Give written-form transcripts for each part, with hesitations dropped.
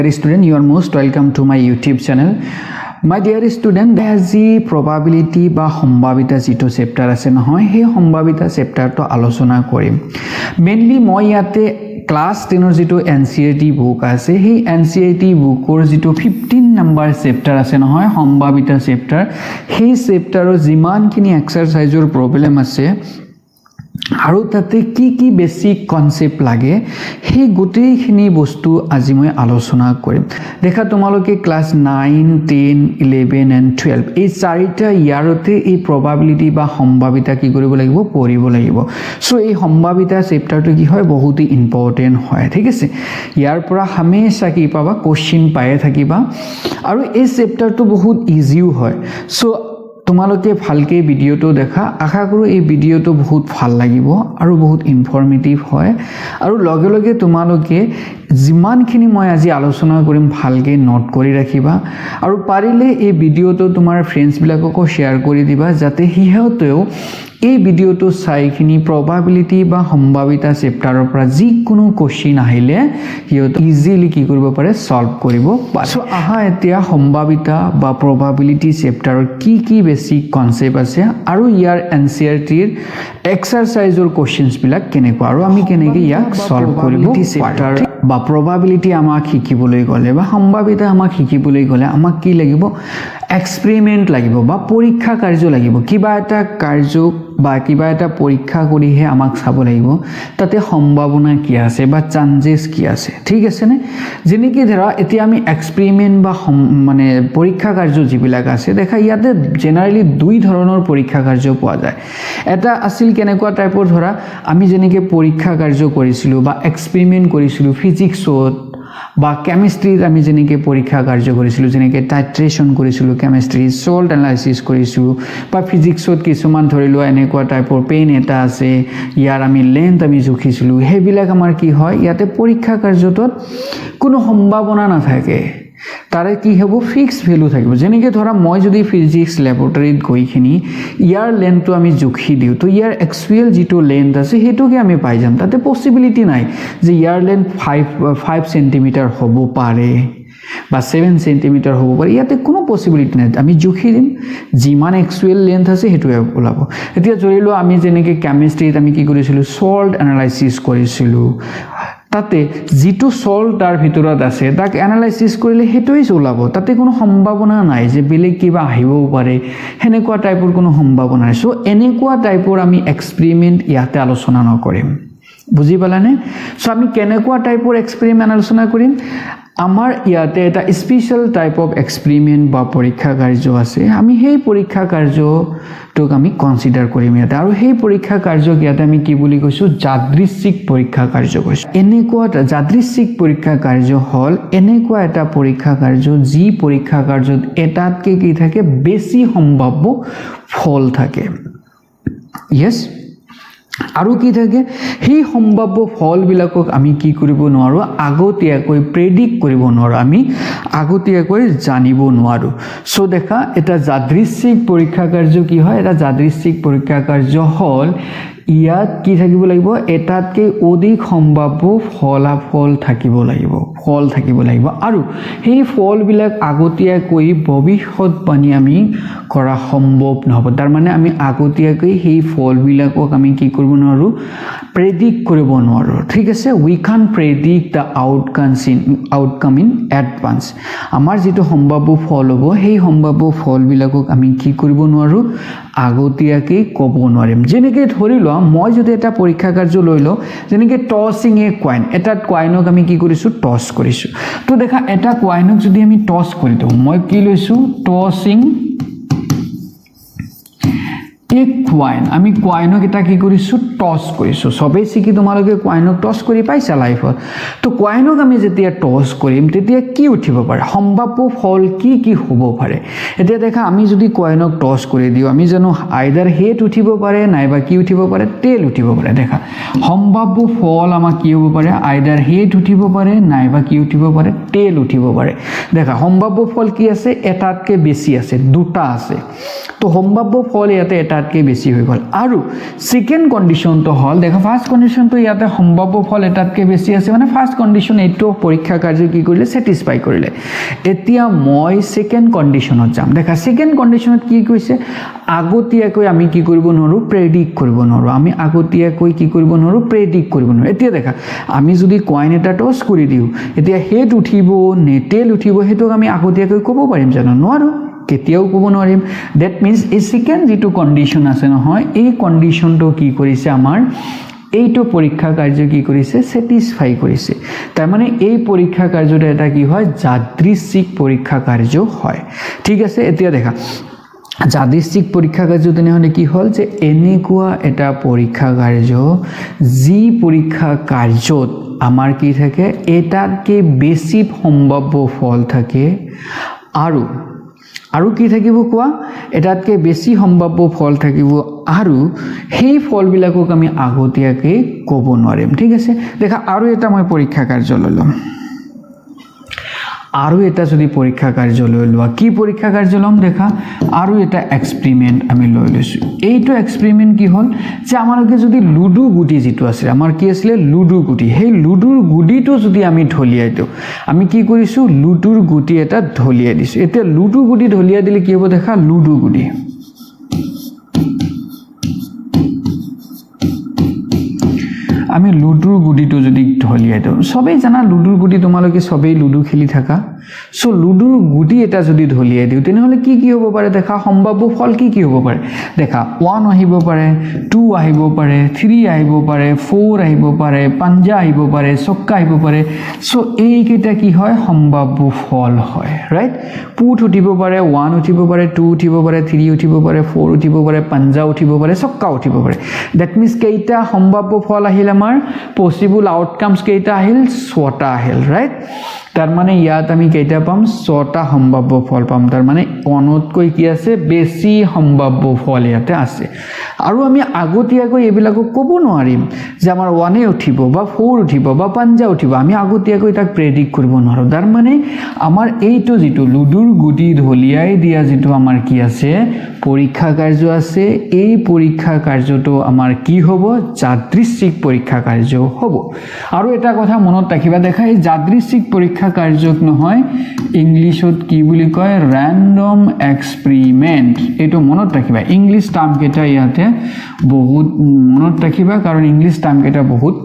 Dear student, you are most welcome to my YouTube channel. My dear student, আজি probability বা সম্ভাৱিতা যেটো chapter আছে নহয় সেই সম্ভাৱিতা চেপ্টাৰটো আলোচনা কৰিম মেইনলি মই ইয়াতে ক্লাস 10 ৰ যেটো NCERT বুক আছে সেই NCERT বুকৰ যেটো 15 নম্বৰ চেপ্টাৰ আছে নহয় সম্ভাৱিতা চেপ্টাৰ সেই চেপ্টাৰৰ যিমানখিনি এক্সাৰসাইজৰ প্ৰবলেম আছে আৰু তাতে কি বেসিক কনসেপ্ট লাগে সেই গোটেইখিনি বস্তু আজি মই আলোচনা কৰিম দেখা তোমালোকে ক্লাস 9 10 11 and 12 এই চাৰিটা ইয়াৰতে এই probability বা সম্ভাৱিতা কি কৰিব লাগিব পঢ়িব লাগিব সো এই সম্ভাৱিতা চেপ্টাৰটো কি হয় বহুত ইম্পৰ্টেন্ট হয় ঠিক আছে ইয়াৰ পৰা হমেশা কি পাবা কোশ্চেন পায়ে থাকিবা আৰু এই চেপ্টাৰটো বহুত ইজিও হয় সো তোমালোকে ভালকে ভিডিওটো দেখা আশা কৰো এই ভিডিওটো বহুত ভাল লাগিব আৰু বহুত ইনফৰমেটিভ হয় আৰু লগে লগে তোমালোকে যিমানখিনি মই আজি আলোচনা কৰিম ভালকে নোট কৰি ৰাখিবা আৰু পাৰিলে এই ভিডিওটো তোমাৰ ফ্ৰেণ্ডছ বিলাককো শেয়াৰ কৰি দিবা যাতে হিহঁতেও এই ভিডিওটো চাইখিনি probability বা সম্ভাৱিতা চেপ্টাৰৰ পৰা যিকোনো কোশ্চেন আহিলে হিহঁতে ইজিলি কি কৰিব পাৰে সলভ কৰিব পাৰে সো আহা এতিয়া সম্ভাৱিতা বা probability চেপ্টাৰৰ কি বেসিক কনসেপ্ট আছে আৰু ইয়াৰ NCERTৰ এক্সাৰসাইজৰ কোশ্চেনছ বিলাক কেনেকুৱা আৰু আমি কেনেকৈ ইয়াক সলভ কৰিব চেপ্টাৰ বা probability আমাক শিকিবলৈ গলে বা সম্ভাৱিতা আমাক শিকিবলৈ গলে আমাক কি লাগিব এক্সপেৰিমেন্ট লাগিব বা পৰীক্ষা কাৰ্য লাগিব কিবা এটা কাৰ্য বা কিবা এটা পৰীক্ষা কৰিহে আমাক চাব লাগিব তাতে সম্ভাৱনা কি আছে বা চান্সেস কি আছে ঠিক আছে নে যেনেকৈ ধৰা এতিয়া আমি এক্সপেৰিমেন্ট বা মানে পৰীক্ষা কাৰ্য যিবিলাক আছে দেখা ইয়াতে জেনাৰেলি দুই ধৰণৰ পৰীক্ষা কাৰ্য পোৱা যায় এটা আছিল কেনেকুৱা টাইপৰ ধৰা আমি যেনেকৈ পৰীক্ষা কাৰ্য কৰিছিলো বা এক্সপেৰিমেন্ট কৰিছিলো ফিজিক্সত বা কেমিষ্ট্ৰিত আমি যেনেকৈ পৰীক্ষা কাৰ্য কৰিছিলো যেনেকৈ টাইট্ৰেশন কৰিছিলো কেমিষ্ট্ৰি সল্ট এনালাইসিস কৰিছো বা ফিজিক্সত কিছুমান ধৰিলো এনেকুৱা টাইপৰ পেইন এটা আছে ইয়াৰ আমি লেন্থ আমি জুখিছিলো হেবিলাক আমাৰ কি হয় ইয়াতে পৰীক্ষা কাৰ্যটোত কোনো সম্ভাৱনা নাথাকে তাৰে কি হ'ব ফিক্স ভ্যালু থাকিব যেনেকৈ ধৰা মই যদি ফিজিক্স ল্যাবৰেটৰীত গৈখিনি ইয়াৰ লেন্থটো আমি জুখি দিও তো ইয়াৰ এক্সুৱেল যেটো লেন্থ আছে হেতুকে আমি পাই যাম তাতে পসিবিলিটি নাই যে ইয়াৰ লেন্থ 5 সেন্টিমিটাৰ হ'ব পাৰে বা 7 সেন্টিমিটাৰ হ'ব পাৰে ইয়াতে কোনো পসিবিলিটি নাই আমি জুখি দিম যিমান এক্সুৱেল লেন্থ আছে হেতুৱে ওলাব এতিয়া ধৰিলো আমি যেনেকৈ কেমিষ্ট্ৰিত আমি কি কৰিছিলো সল্ট এনালাইসিস কৰিছিলো তাতে যেটো সল্ট তাৰ ভিতৰত আছে তাক এনালাইসিস কৰিলে হেতুই ওলাব তাতে কোনো সম্ভাৱনা নাই যে বেলেগ কিবা আহিবও পাৰে হেনেকুৱা টাইপৰ কোনো সম্ভাৱনা নাই সো এনেকুৱা টাইপৰ আমি এক্সপেৰিমেন্ট ইয়াতে আলোচনা নকৰিম বুজি পালানে সো আমি কেনেকুৱা টাইপৰ এক্সপেৰিমেন্ট আলোচনা কৰিম আমাৰ ইয়াতে এটা স্পেশাল টাইপ অফ এক্সপেৰিমেন্ট বা পৰীক্ষা কাৰ্য আছে আমি সেই পৰীক্ষা কাৰ্যটোক আমি কনসিডাৰ কৰিম ইয়াতে আৰু সেই পৰীক্ষা কাৰ্যক ইয়াতে আমি কি বুলি কৈছো যাদৃচ্ছিক পৰীক্ষা কাৰ্য কৈছো এনেকুৱা যাদৃচ্ছিক পৰীক্ষা কাৰ্য হল এনেকুৱা এটা পৰীক্ষা কাৰ্য যি পৰীক্ষা কাৰ্যত এটাতকে কি থাকে বেছি সম্ভাৱ্য ফল থাকে ইয়েস আৰু কি থাকে সেই সম্ভাৱ্য ফল বিলাকক আমি কি কৰিব নোৱাৰো আগতীয়াকৈ প্ৰেডিক্ট কৰিব নোৱাৰো আমি আগতীয়াকৈ জানিব নোৱাৰো সো দেখা এটা যাদৃচ্ছিক পৰীক্ষা কাৰ্য কি হয় এটা যাদৃচ্ছিক পৰীক্ষা কাৰ্য হল ইয়াত কি থাকিব লাগিব এটাতকৈ অধিক সম্ভাৱ্য ফলাফল থাকিব লাগিব আৰু সেই ফলবিলাক আগতীয়াকৈ ভৱিষ্যৎবাণী আমি কৰা সম্ভৱ নহব তাৰ মানে আমি আগতীয়াকৈ সেই ফলবিলাকক আমি কি কৰিব নোৱাৰো প্ৰেডিক্ট কৰিব নোৱাৰো ঠিক আছে we can predict the outcome in advance আমাৰ যেটো সম্ভাৱ্য ফল হ'ব সেই সম্ভাৱ্য ফলবিলাকক আমি কি কৰিব নোৱাৰো আগতীয়াকৈ ক'ব নোৱাৰিম যেনেকৈ ধৰিলো মই যদি এটা পৰীক্ষা কাৰ্য লৈ লও যেনেকৈ টসিং এ কয়েন এটা কয়েনক আমি কি কৰিছো টস কৰিছো তো দেখা এটা কয়েনক যদি আমি টস কৰি দিও মই কি লৈছো টসিং এক কয়েন আমি কয়েনক এটা কি কৰিছো টস কৰিছো সবে শিকি তোমালোকে কয়েনক টস কৰি পাইছা লাইফত তো কয়েনক আমি যেতিয়া টস কৰিম তেতিয়া কি উঠিব পাৰে সম্ভাৱ্য ফল কি হ'ব পাৰে এতিয়া দেখা আমি যদি কয়েনক টস কৰি দিও আমি জানো আইদাৰ হেড উঠিব পাৰে নাইবা কি উঠিব পাৰে টেল উঠিব পাৰে দেখা সম্ভাৱ্য ফল আমাক কি হ'ব পাৰে আইদাৰ হেড উঠিব পাৰে নাইবা কি উঠিব পাৰে টেল উঠিব পাৰে দেখা সম্ভাব্য ফল কি আছে এটাতকৈ বেছি আছে দুটা আছে তো সম্ভাব্য ফল ইয়াতে এটাতকৈ বেছি হৈ গ'ল আৰু সেকেন্ড কন্ডিশনটো হল দেখা ফার্স্ট কন্ডিশনটো ইয়াতে সম্ভাব্য ফল এটাতকৈ বেছি আছে মানে ফার্স্ট কন্ডিশন এইটো পৰীক্ষা কাৰ্য কি কৰিলে স্যাটিসফাই কৰিলে এতিয়া মই সেকেন্ড কন্ডিশনত যাম দেখা সেকেন্ড কন্ডিশনত কি কৈছে আগতীয়াকৈ আমি কি কৰিব নোৱাৰো প্ৰেডিক্ট কৰিব নোৱাৰো আমি আগতীয়াকৈ কি কৰিব নোৱাৰো প্ৰেডিক্ট কৰিব নোৱাৰো এতিয়া দেখা আমি যদি কয়েন এটা টস কৰি দিও এতিয়া হেড উঠিব নে টেল উঠিব হেতু আমি আগতীয়াকৈ ক'ব পাৰিম জানো নোৱাৰো কেতিয়াও ক'ব নোৱাৰিম দ্যাট মিন্স এই সেকেন্ড যেটো কন্ডিশন আছে নহয় এই কন্ডিশনটো কি কৰিছে আমাৰ এইটো পৰীক্ষা কাৰ্য কি কৰিছে স্যাটিসফাই কৰিছে তাৰ মানে এই পৰীক্ষা কাৰ্যটো এটা কি হয় যাদৃচ্ছিক পৰীক্ষা কাৰ্য হয় ঠিক আছে এতিয়া দেখা যাদৃচ্ছিক পৰীক্ষা কাৰ্য তেনেহলে কি হল যে এনেকুৱা এটা পৰীক্ষা কাৰ্য যি পৰীক্ষা কাৰ্যত আমাৰ কি থাকে এটাতকৈ বেছি সম্ভাব্য ফল থাকে আৰু কি থাকিব কোৱা এটাতকৈ বেছি সম্ভাব্য ফল থাকিব আৰু সেই ফলবিলাকক আমি আগতীয়াকৈ ক'ব নোৱাৰিম ঠিক আছে দেখা আৰু এটা মই পৰীক্ষা কাৰ্য ললো আৰু এটা যদি পৰীক্ষা কাৰ্য লৈ লোৱা কি পৰীক্ষা কাৰ্য লম দেখা আৰু এটা এক্সপেৰিমেন্ট আমি লৈ লৈছো এইটো এক্সপেৰিমেন্ট কি হল যে আমাৰকে যদি লুডু গুটি যেটো আছে আমাৰ কি আছিল লুডু গুটি সেই লুডুৰ গুটিটো যদি আমি ঢলিয়াই দিও আমি কি কৰিছো লুডুৰ গুটি এটা ঢলিয়াই দিছো এতিয়া লুডু গুটি ঢলিয়াই দিলে কি হ'ব দেখা লুডু গুটি আমি লুডুৰ গুটিটো যদি ঢলিয়াই দিও সবেই জানা লুডুৰ গুটি তোমালোকে সবেই লুডু খেলি থাকা সো লুডুৰ গুটি এটা যদি ঢলিয়াই দিও তেনেহলে কি হ'ব পাৰে দেখা সম্ভাব্য ফল কি হ'ব পাৰে দেখা 1 আহিব পাৰে 2 আহিব পাৰে 3 আহিব পাৰে 4 আহিব পাৰে 5 আহিব পাৰে ছক্কা আহিব পাৰে সো এই কেইটা কি হয় সম্ভাব্য ফল হয় ৰাইট পুট উঠিব পাৰে 1 উঠিব পাৰে 2 উঠিব পাৰে 3 উঠিব পাৰে 4 উঠিব পাৰে 5 উঠিব পাৰে ছক্কা উঠিব পাৰে দ্যাট মিন্স কেইটা সম্ভাব্য ফল আহিল আমাৰ পসিবল আউটকামস কেইটা আহিল 6টা আহিল ৰাইট তাৰ মানে ইয়াত আমি কেইটা পাম 6টা সম্ভাব্য ফল পাম তাৰ মানে অনতকৈ কি আছে বেছি সম্ভাব্য ফল ইয়াতে আছে আৰু আমি আগতীয়াকৈ এবিলাকক ক'ব নোৱাৰিম যে আমাৰ 1 উঠিব বা 4 উঠিব বা 5 উঠিব আমি আগতীয়াকৈ তাক প্ৰেডিক্ট কৰিব নোৱাৰো তাৰ মানে আমাৰ এইটো যেটো লুডুৰ গুটি ঢলিয়াই দিয়া যেটো আমাৰ কি আছে পৰীক্ষা কাৰ্য আছে এই পৰীক্ষা কাৰ্যটো আমাৰ কি হ'ব যাদৃচ্ছিক পৰীক্ষা কাৰ্য হ'ব আৰু এটা কথা মনত ৰাখিবা দেখা এই যাদৃচ্ছিক পৰীক্ষা কাৰ্যক নহয় ইংলিশত কি বুলি কয় ৰ্যান্ডম এক্সপেৰিমেন্ট এটো মনত ৰাখিবা ইংলিশ টাৰ্ম কেটা ইয়াতে বহুত মনত ৰাখিবা কাৰণ ইংলিশ টাৰ্ম কেটা বহুত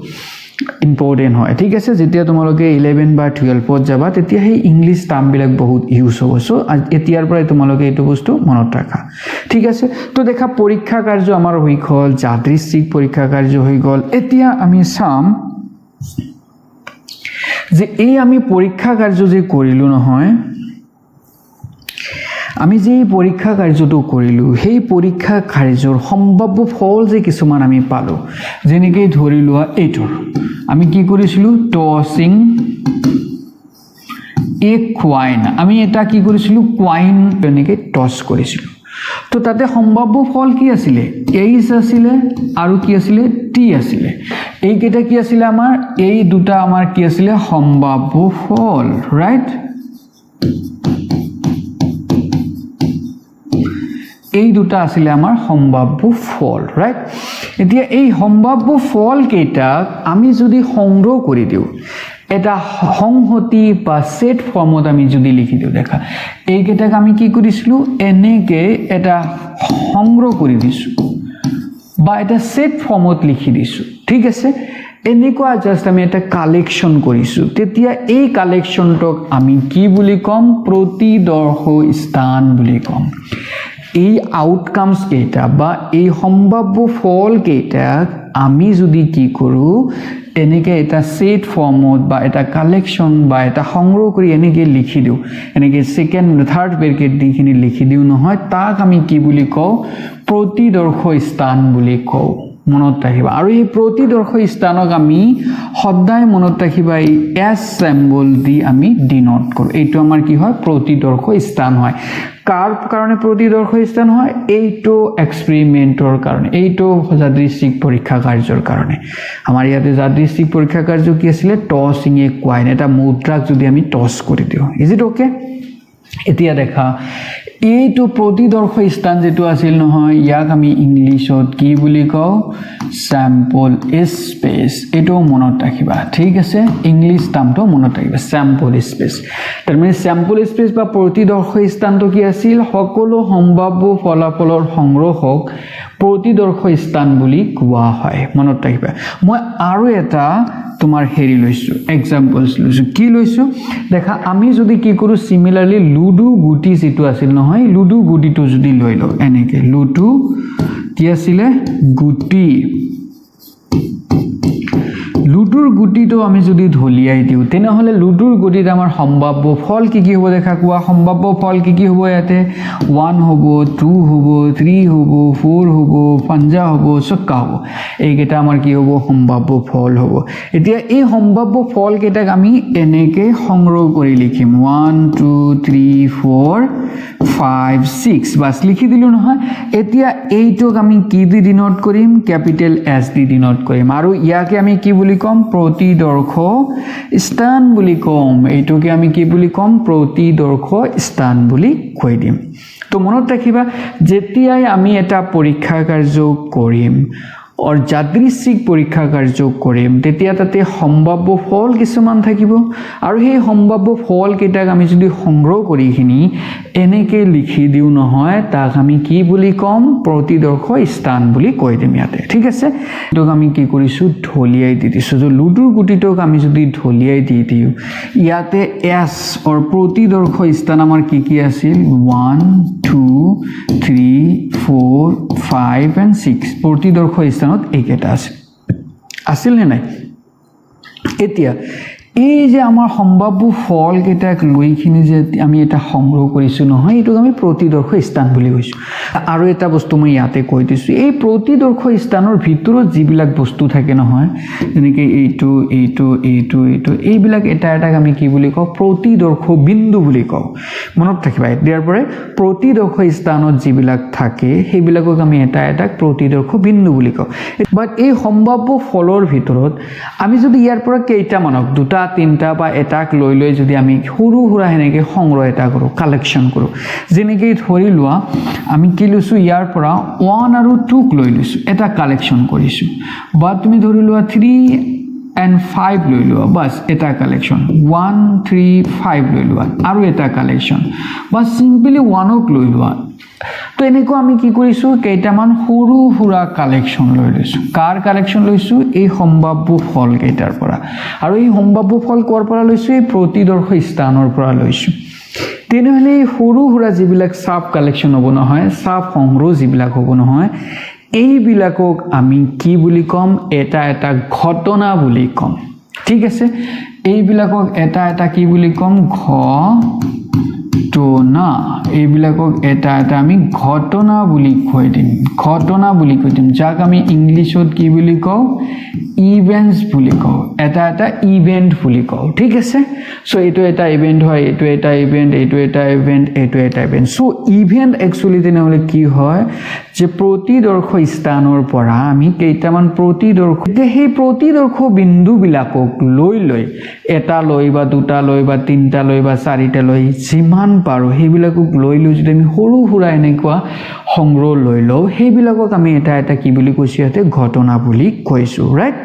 ইম্পৰ্টেন্ট হয় ঠিক আছে যেতিয়া তোমালোকে 11 বা 12 পত যাবা তেতিয়া সেই ইংলিশ টাৰ্ম বিলাক বহুত ইউজ হ'ব সো এতিয়াৰ পৰা তোমালোকে এটো বস্তু মনত ৰাখা ঠিক আছে তো দেখা পৰীক্ষা কাৰ্য আমাৰ হৈ গল যাদৃচ্ছিক পৰীক্ষা কাৰ্য হৈ গল এতিয়া আমি চাম যে এই আমি পৰীক্ষা কাৰ্য যে কৰিলো নহয় আমি যে পৰীক্ষা কাৰ্যটো কৰিলো সেই পৰীক্ষা কাৰ্যৰ সম্ভাব্য ফল যে কিছুমান আমি পালো যেনেকৈ ধৰি লোৱা এইটোৰ আমি কি কৰিছিলো টসিং এ কয়েন আমি এটা কি কৰিছিলো কয়েন তেনেকৈ টস কৰিছিলো তো তাতে সম্ভাব্য ফল কি আছিল এইচ আছিল আৰু কি আছিল টি আছিল এই কেটা কি আছিল আমাৰ এই দুটা আমাৰ কি আছিল সম্ভাব্য ফল ৰাইট এই দুটা আছিল আমাৰ সম্ভাব্য ফল ৰাইট এতিয়া এই সম্ভাব্য ফল কেটা আমি যদি সংগ্ৰহ কৰি দিও এটা সংহতি বা সেট ফৰ্মত আমি যদি লিখি দিও দেখা এই কেটাক আমি কি কৰিছিলো এনেকে এটা সংগ্ৰহ কৰি দিছো বা এটা সেট ফৰ্মত লিখি দিছো ঠিক আছে এনেকুৱা জাস্ট আমি এটা কালেকশন কৰিছো তেতিয়া এই কালেকশনটক আমি কি বুলি কম প্ৰতিদৰ্শ স্থান বুলি কম এই আউটকামস কেটা বা এই সম্ভাব্য ফল কেটাক আমি যদি কি কৰো এনেকে এটা সেট ফৰ্মত বা এটা কালেকশন বা এটা সংগ্ৰহ কৰি এনেকে লিখি দিও এনেকে সেকেন্ড থাৰ্ড ব্ৰেকেট দিখিনি লিখি দিও নহয় তাক আমি কি বুলি কও প্ৰতিদৰ্শ স্থান বুলি কও মনত ৰাখিবা আৰু এই প্ৰতিদৰ্শ স্থানক আমি সদায় মনত ৰাখিবা এই এস সিম্বল দি আমি ডিনোট কৰো এইটো আমাৰ কি হয় প্ৰতিদৰ্শ স্থান হয় কাৰ কাৰণে প্ৰতিদৰ্শ স্থান হয় এইটো এক্সপেৰিমেন্টৰ কাৰণে এইটো যাদৃচ্ছিক পৰীক্ষা কাৰ্যৰ কাৰণে আমাৰ ইয়াতে যাদৃচ্ছিক পৰীক্ষা কাৰ্য কি আছিল টছিং এ কইন এটা মুদ্ৰাক যদি আমি টছ কৰি দিওঁ ইজ ইট ওকে এতিয়া দেখা এইটো প্ৰতিদৰ্শ স্থান যেটো আছিল নহয় ইয়াক আমি ইংলিছত কি বুলি কওঁ স্যাম্পল স্পেস এটো মনত ৰাখিবা ঠিক আছে ইংলিশ টাৰ্মটো মনত ৰাখিবা স্যাম্পল স্পেস তাৰ মানে স্যাম্পল স্পেস বা প্ৰতিদৰ্শ স্থানটো কি আছিল সকলো সম্ভাৱ্য ফলাফলৰ সংগ্ৰহক প্ৰতিদৰ্শ স্থান বুলি কোৱা হয় মনত ৰাখিবা মই আৰু এটা তোমাৰ হেৰি লৈছো এক্সাম্পলস লৈছো কি লৈছো দেখা আমি যদি কি কৰো সিমিলাৰলি লুডু গুটি যেটো আছিল নহয় লুডু গুটিটো যদি লৈ লও এনেকে লুডু কি আছিল গুটি লুডুৰ গুটিটো আমি যদি ধলিয়াই দিও তেনেহলে লুডুৰ গুটিত আমাৰ সম্ভাৱ্য ফল কি কি হ'ব দেখা কোৱা সম্ভাৱ্য ফল কি কি হ'ব ইয়াতে 1 হ'ব 2 হ'ব 3 হ'ব 4 হ'ব 5 হ'ব ছক্কা হ'ব এইকেইটা আমাৰ কি হ'ব সম্ভাৱ্য ফল হ'ব এতিয়া এই সম্ভাৱ্য ফল কেইটাক আমি এনেকে সংগ্ৰহ কৰি লিখিম 1 2 3 4 5 6 বাস লিখি দিলো নহয় এতিয়া এইটোক আমি কি দি ডিনোট কৰিম ক্যাপিটেল এস দি ডিনোট কৰিম আৰু ইয়াকে আমি কি বুলি কম প্ৰতিদৰ্শ স্থান বুলি কম এইটোকে আমি কি বুলি কম প্ৰতিদৰ্শ স্থান বুলি কৈ দিম তো মনত ৰাখিবা যেতিয়াই আমি এটা পৰীক্ষা কাৰ্য কৰিম और যাদৃচ্ছিক পৰীক্ষা কাৰ্য কৰিম তেতিয়া তাতে সম্ভাৱ্য ফল কিছুমান থাকিব আৰু সেই সম্ভাৱ্য ফল কেইটাক আমি যদি সংগ্ৰহ কৰিখিনি এনেকে লিখি দিও নহয় তাক আমি কি বুলি কম প্ৰতিদৰ্শ স্থান বুলি কৈ দিম ইয়াতে ঠিক আছে তোক আমি কি কৰিছো ঢলিয়াই দি দিছো যে লুডুৰ গুটিটোক আমি যদি ঢলিয়াই দি দিও ইয়াতে এস और প্ৰতিদৰ্শ স্থান আমাৰ কি কি আছিল 1 2 3 4 5 and 6 প্ৰতিদৰ্শ স্থানত এইকেইটা আছিল নে নাই এতিয়া এই যে আমাৰ সম্ভাৱ্য ফল কেইটাক লৈখিনি যে আমি এটা সংগ্ৰহ কৰিছো নহয় এটো আমি প্ৰতিদৰ্শ স্থান বুলি কৈছো আৰু এটা বস্তু মই ইয়াতে কৈ দিছো এই প্ৰতিদৰ্শ স্থানৰ ভিতৰত যিবিলাক বস্তু থাকে নহয় যেনেকৈ এইটো এইটো এইটো এইটো এইবিলাক এটা এটা আমি কি বুলি কওঁ প্ৰতিদৰ্শ বিন্দু বুলি কওঁ মনত ৰাখিবা ইয়াৰ পৰা প্ৰতিদৰ্শ স্থানত যিবিলাক থাকে সেইবিলাকক আমি এটা এটা প্ৰতিদৰ্শ বিন্দু বুলি কওঁ বাট এই সম্ভাৱ্য ফলৰ ভিতৰত আমি যদি ইয়াৰ পৰা কেইটা মানক দুটা তিনটা বা এটাক লৈ লৈ যদি আমি সৰু হুৰা হেনেকে সংগ্ৰহ এটা কৰো কালেকশন কৰো যেনেকৈ ধৰি লোৱা আমি কি লৈছো ইয়াৰ পৰা 1 আৰু 2 ক লৈ লৈছো এটা কালেকশন কৰিছো বা তুমি ধৰি লোৱা 3 and 5 লৈ লোৱা বাস এটা কালেকশন 1 3 5 লৈ লোৱা আৰু এটা কালেকশন বা সিম্পলি 1 ক লৈ লোৱা তো এনেকো আমি কি কৰিছো কেইটামান সৰু হুৰা কালেকশন লৈ লৈছো কাৰ কালেকশন লৈছো এই সম্ভাৱ্য ফল কেইটাৰ পৰা আৰু এই সম্ভাৱ্য ফল কৰ পৰা লৈছো এই প্ৰতিদৰ্শ স্থানৰ পৰা লৈছো তেনেহলে সৰু হুৰা যিবিলাক সাব কালেকশন হ'ব নহয় সাব সংগ্ৰহ যিবিলাক হ'ব নহয় এইবিলাকক আমি কি বুলি কম এটা এটা ঘটনা বুলি কম ঠিক আছে এইবিলাকক এটা এটা কি বুলি কম ঘটনা এইবিলাকক এটা এটা আমি ঘটনা বুলি কৈ দিম যাক আমি ইংলিছত কি বুলি কওঁ ইভেন্টস বুলি কওঁ এটা এটা ইভেন্ট বুলি কওঁ ঠিক আছে সো এটো এটা ইভেন্ট হয় এটো এটা ইভেন্ট এটো এটা ইভেন্ট এটো এটা ইভেন্ট সো ইভেন্ট একচুয়ালি তেনেহলে কি হয় যে প্ৰতিদৰ্শ স্থানৰ পৰা আমি কেইটামান প্ৰতিদৰ্শ সেই প্ৰতিদৰ্শ বিন্দু বিলাকক লৈ লৈ এটা লৈ বা দুটা লৈ বা তিনটা লৈ বা চাৰিটা লৈ যিমান পাৰো সেইবিলাকক লৈ লৈ যদি আমি সৰু হুৰা এনেকুৱা সংগ্ৰহ লৈ লও সেইবিলাকক আমি এটা এটা কি বুলি কৈছো ইয়াতে ঘটনা বুলি কৈছো ৰাইট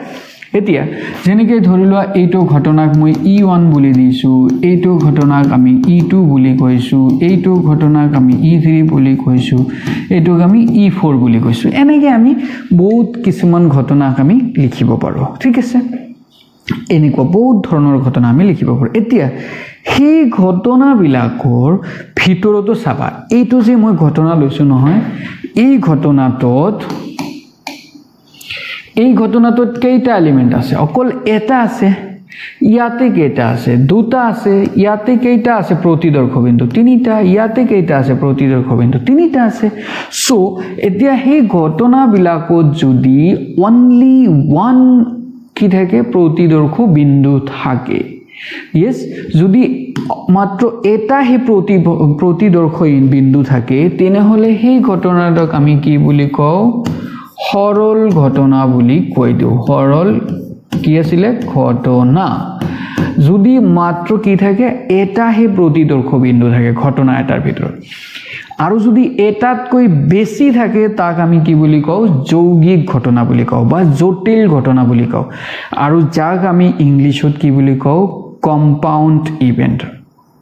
এতিয়া যেনেকৈ ধৰি লোৱা এইটো ঘটনাক মই E1 বুলি দিছো এইটো ঘটনাক আমি E2 বুলি কৈছো এইটো ঘটনাক আমি E3 বুলি কৈছো এইটোক আমি E4 বুলি কৈছো এনেকৈ আমি বহুত কিছুমান ঘটনাক আমি লিখিব পাৰো ঠিক আছে এনেকুৱা বহুত ধৰণৰ ঘটনা আমি লিখিব পাৰো এতিয়া সেই ঘটনাবিলাকৰ ভিতৰতো চাবা এইটো যে মই ঘটনা লৈছো নহয় এই ঘটনাটোত কেইটা এলিমেন্ট আছে অকল এটা আছে ইয়াতে কেইটা আছে দুটা আছে ইয়াতে কেইটা আছে প্ৰতিদৰ্শ বিন্দু তিনিটা ইয়াতে কেইটা আছে প্ৰতিদৰ্শ বিন্দু তিনিটা আছে সো এতিয়া সেই ঘটনাবিলাকত যদি অনলি ওয়ান কি থাকে প্ৰতিদৰ্শ বিন্দু থাকে yes যদি মাত্ৰ এটাহে প্ৰতিদৰ্শ বিন্দু থাকে তেনেহলে সেই ঘটনাটোক আমি কি বুলি কওঁ সৰল ঘটনা বুলি কৈ দিওঁ সৰল কি আছিল ঘটনা যদি মাত্ৰ কি থাকে এটাহে প্ৰতিদৰ্শ বিন্দু থাকে ঘটনা এটাৰ ভিতৰত আৰু যদি এটাতকৈ বেছি থাকে তাক আমি কি বুলি কওঁ যৌগিক ঘটনা বুলি কওঁ বা জটিল ঘটনা বুলি কওঁ আৰু যাক আমি ইংলিছত কি বুলি কওঁ কম্পাউণ্ড ইভেন্ট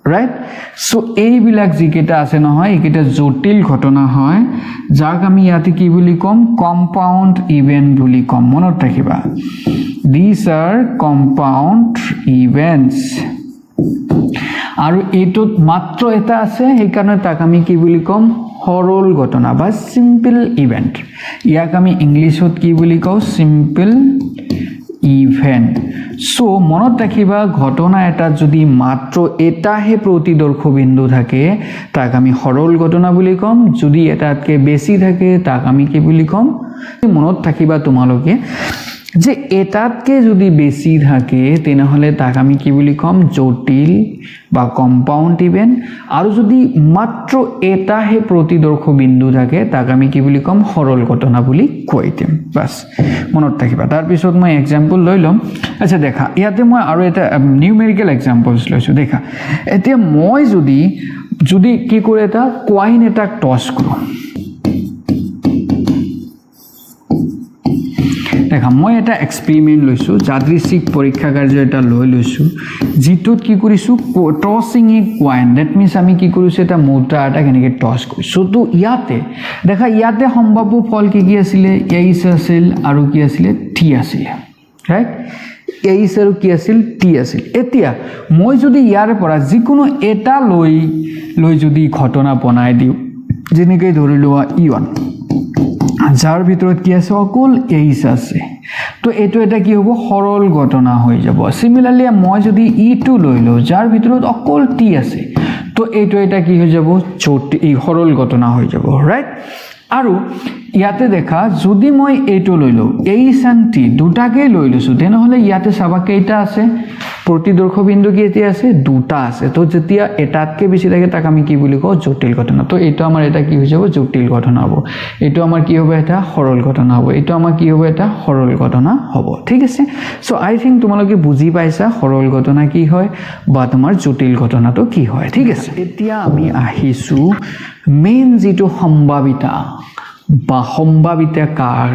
ৰাইট সো এইবিলাক যিকেইটা আছে নহয় এইকেইটা জটিল ঘটনা হয় যাক আমি ইয়াতে কি বুলি কম কম্পাউণ্ড ইভেন্ট বুলি কম মনত ৰাখিবা these are compound events আৰু এটোত মাত্ৰ এটা আছে সেই কাৰণে তাক আমি কি বুলি কম সৰল ঘটনা বা সিম্পল ইভেন্ট ইয়াক আমি ইংলিছত কি বুলি কওঁ সিম্পল ইভেন্ট সো মনত ৰাখিবা ঘটনা এটা যদি মাত্ৰ এটাহে প্ৰতিদৰ্শ বিন্দু থাকে তাক আমি সৰল ঘটনা বুলি কম যদি এটাতকৈ বেছি থাকে তাক আমি কি বুলি কম মনত ৰাখিবা তোমালোকে যে এটাতকে যদি বেছি থাকে তেনেহলে তাক আমি কি বুলি কম জটিল বা কম্পাউণ্ড ইভেন্ট আৰু যদি মাত্ৰ এটাহে প্ৰতিদৰ্শ বিন্দু থাকে তাক আমি কি বুলি কম সৰল ঘটনা বুলি কৈ দিম বাস মনত ৰাখিবা তাৰ পিছত মই এক্সাম্পল লৈ লম আচ্ছা দেখা ইয়াতে মই আৰু এটা নিউমেৰিকেল এক্সাম্পলছ লৈছো দেখা এতিয়া মই যদি কি কৰে এটা কইন এটা টছ কৰো দেখা মই এটা এক্সপেৰিমেন্ট লৈছো যাদৃচ্ছিক পৰীক্ষা কাৰ্য এটা লৈ লৈছো জিটোত কি কৰিছো tossing A coin that means আমি কি কৰিছো এটা মুদ্ৰা এটা কেনেকৈ টস কৰিছো তো ইয়াতে দেখা ইয়াতে সম্ভাব্য ফল কি আছিল এইচ আছিল আৰু কি আছিল টি আছিল ৰাইট এইচ আৰু কি আছিল টি আছিল এতিয়া মই যদি ইয়াৰ পৰা যিকোনো এটা লৈ যদি ঘটনা বনাই দিও যেনেকৈ ধৰি লোৱা ই1 যাৰ ভিতৰত কি আছে অকল এইচ আছে তো এটো এটা কি হ'ব সৰল ঘটনা হৈ যাব সিমিলাৰলি মই যদি ই2 লৈ লও যাৰ ভিতৰত অকল টি আছে তো এটো এটা কি হৈ যাব এই সৰল ঘটনা হৈ যাব ৰাইট আৰু ইয়াতে দেখা যদি মই এটো লৈ লও এইচ এণ্ড টি দুটাকে লৈ লৈছো তেনেহলে ইয়াতে চাবা কেইটা আছে প্ৰতিদৰ্শ বিন্দু কি এতিয়া আছে দুটা আছে তো যেতিয়া এটাতকে বেছি থাকে তাক আমি কি বুলি কওঁ জটিল ঘটনা তো এটো আমাৰ এটা কি হৈ যাব জটিল ঘটনা হ'ব এটো আমাৰ কি হ'ব এটা সৰল ঘটনা হ'ব এটো আমাৰ কি হ'ব এটা সৰল ঘটনা হ'ব ঠিক আছে সো আই থিংক তোমালোকে বুজি পাইছা সৰল ঘটনা কি হয় বা তোমাৰ জটিল ঘটনাটো কি হয় ঠিক আছে এতিয়া আমি আহিছো মেইন যেটো সম্ভাৱিতা বা সম্ভাৱিতা কাৰ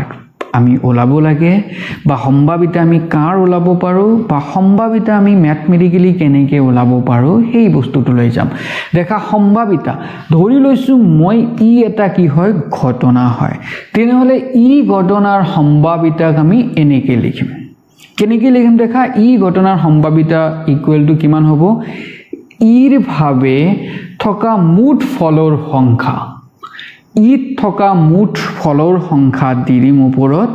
আমি ওলাব লাগে বা সম্ভাৱিতা আমি কাৰ ওলাব পাৰো বা সম্ভাৱিতা আমি ম্যাথমেটিক্যালি কেনেকৈ ওলাব পাৰো সেই বস্তুটো লৈ যাম দেখা সম্ভাৱিতা ধৰি লৈছো মই ই এটা কি হয় ঘটনা হয় তেনেহলে ই ঘটনাৰ সম্ভাৱিতাক আমি এনেকৈ লিখিম কেনেকৈ লিখিম দেখা ই ঘটনাৰ সম্ভাৱিতা ইকুৱেল টু কিমান হ'ব ইৰ ভাৱে থকা মুঠ ফলৰ সংখ্যা ইত থকা মুঠ ফলৰ সংখ্যা দিৰিম ওপৰত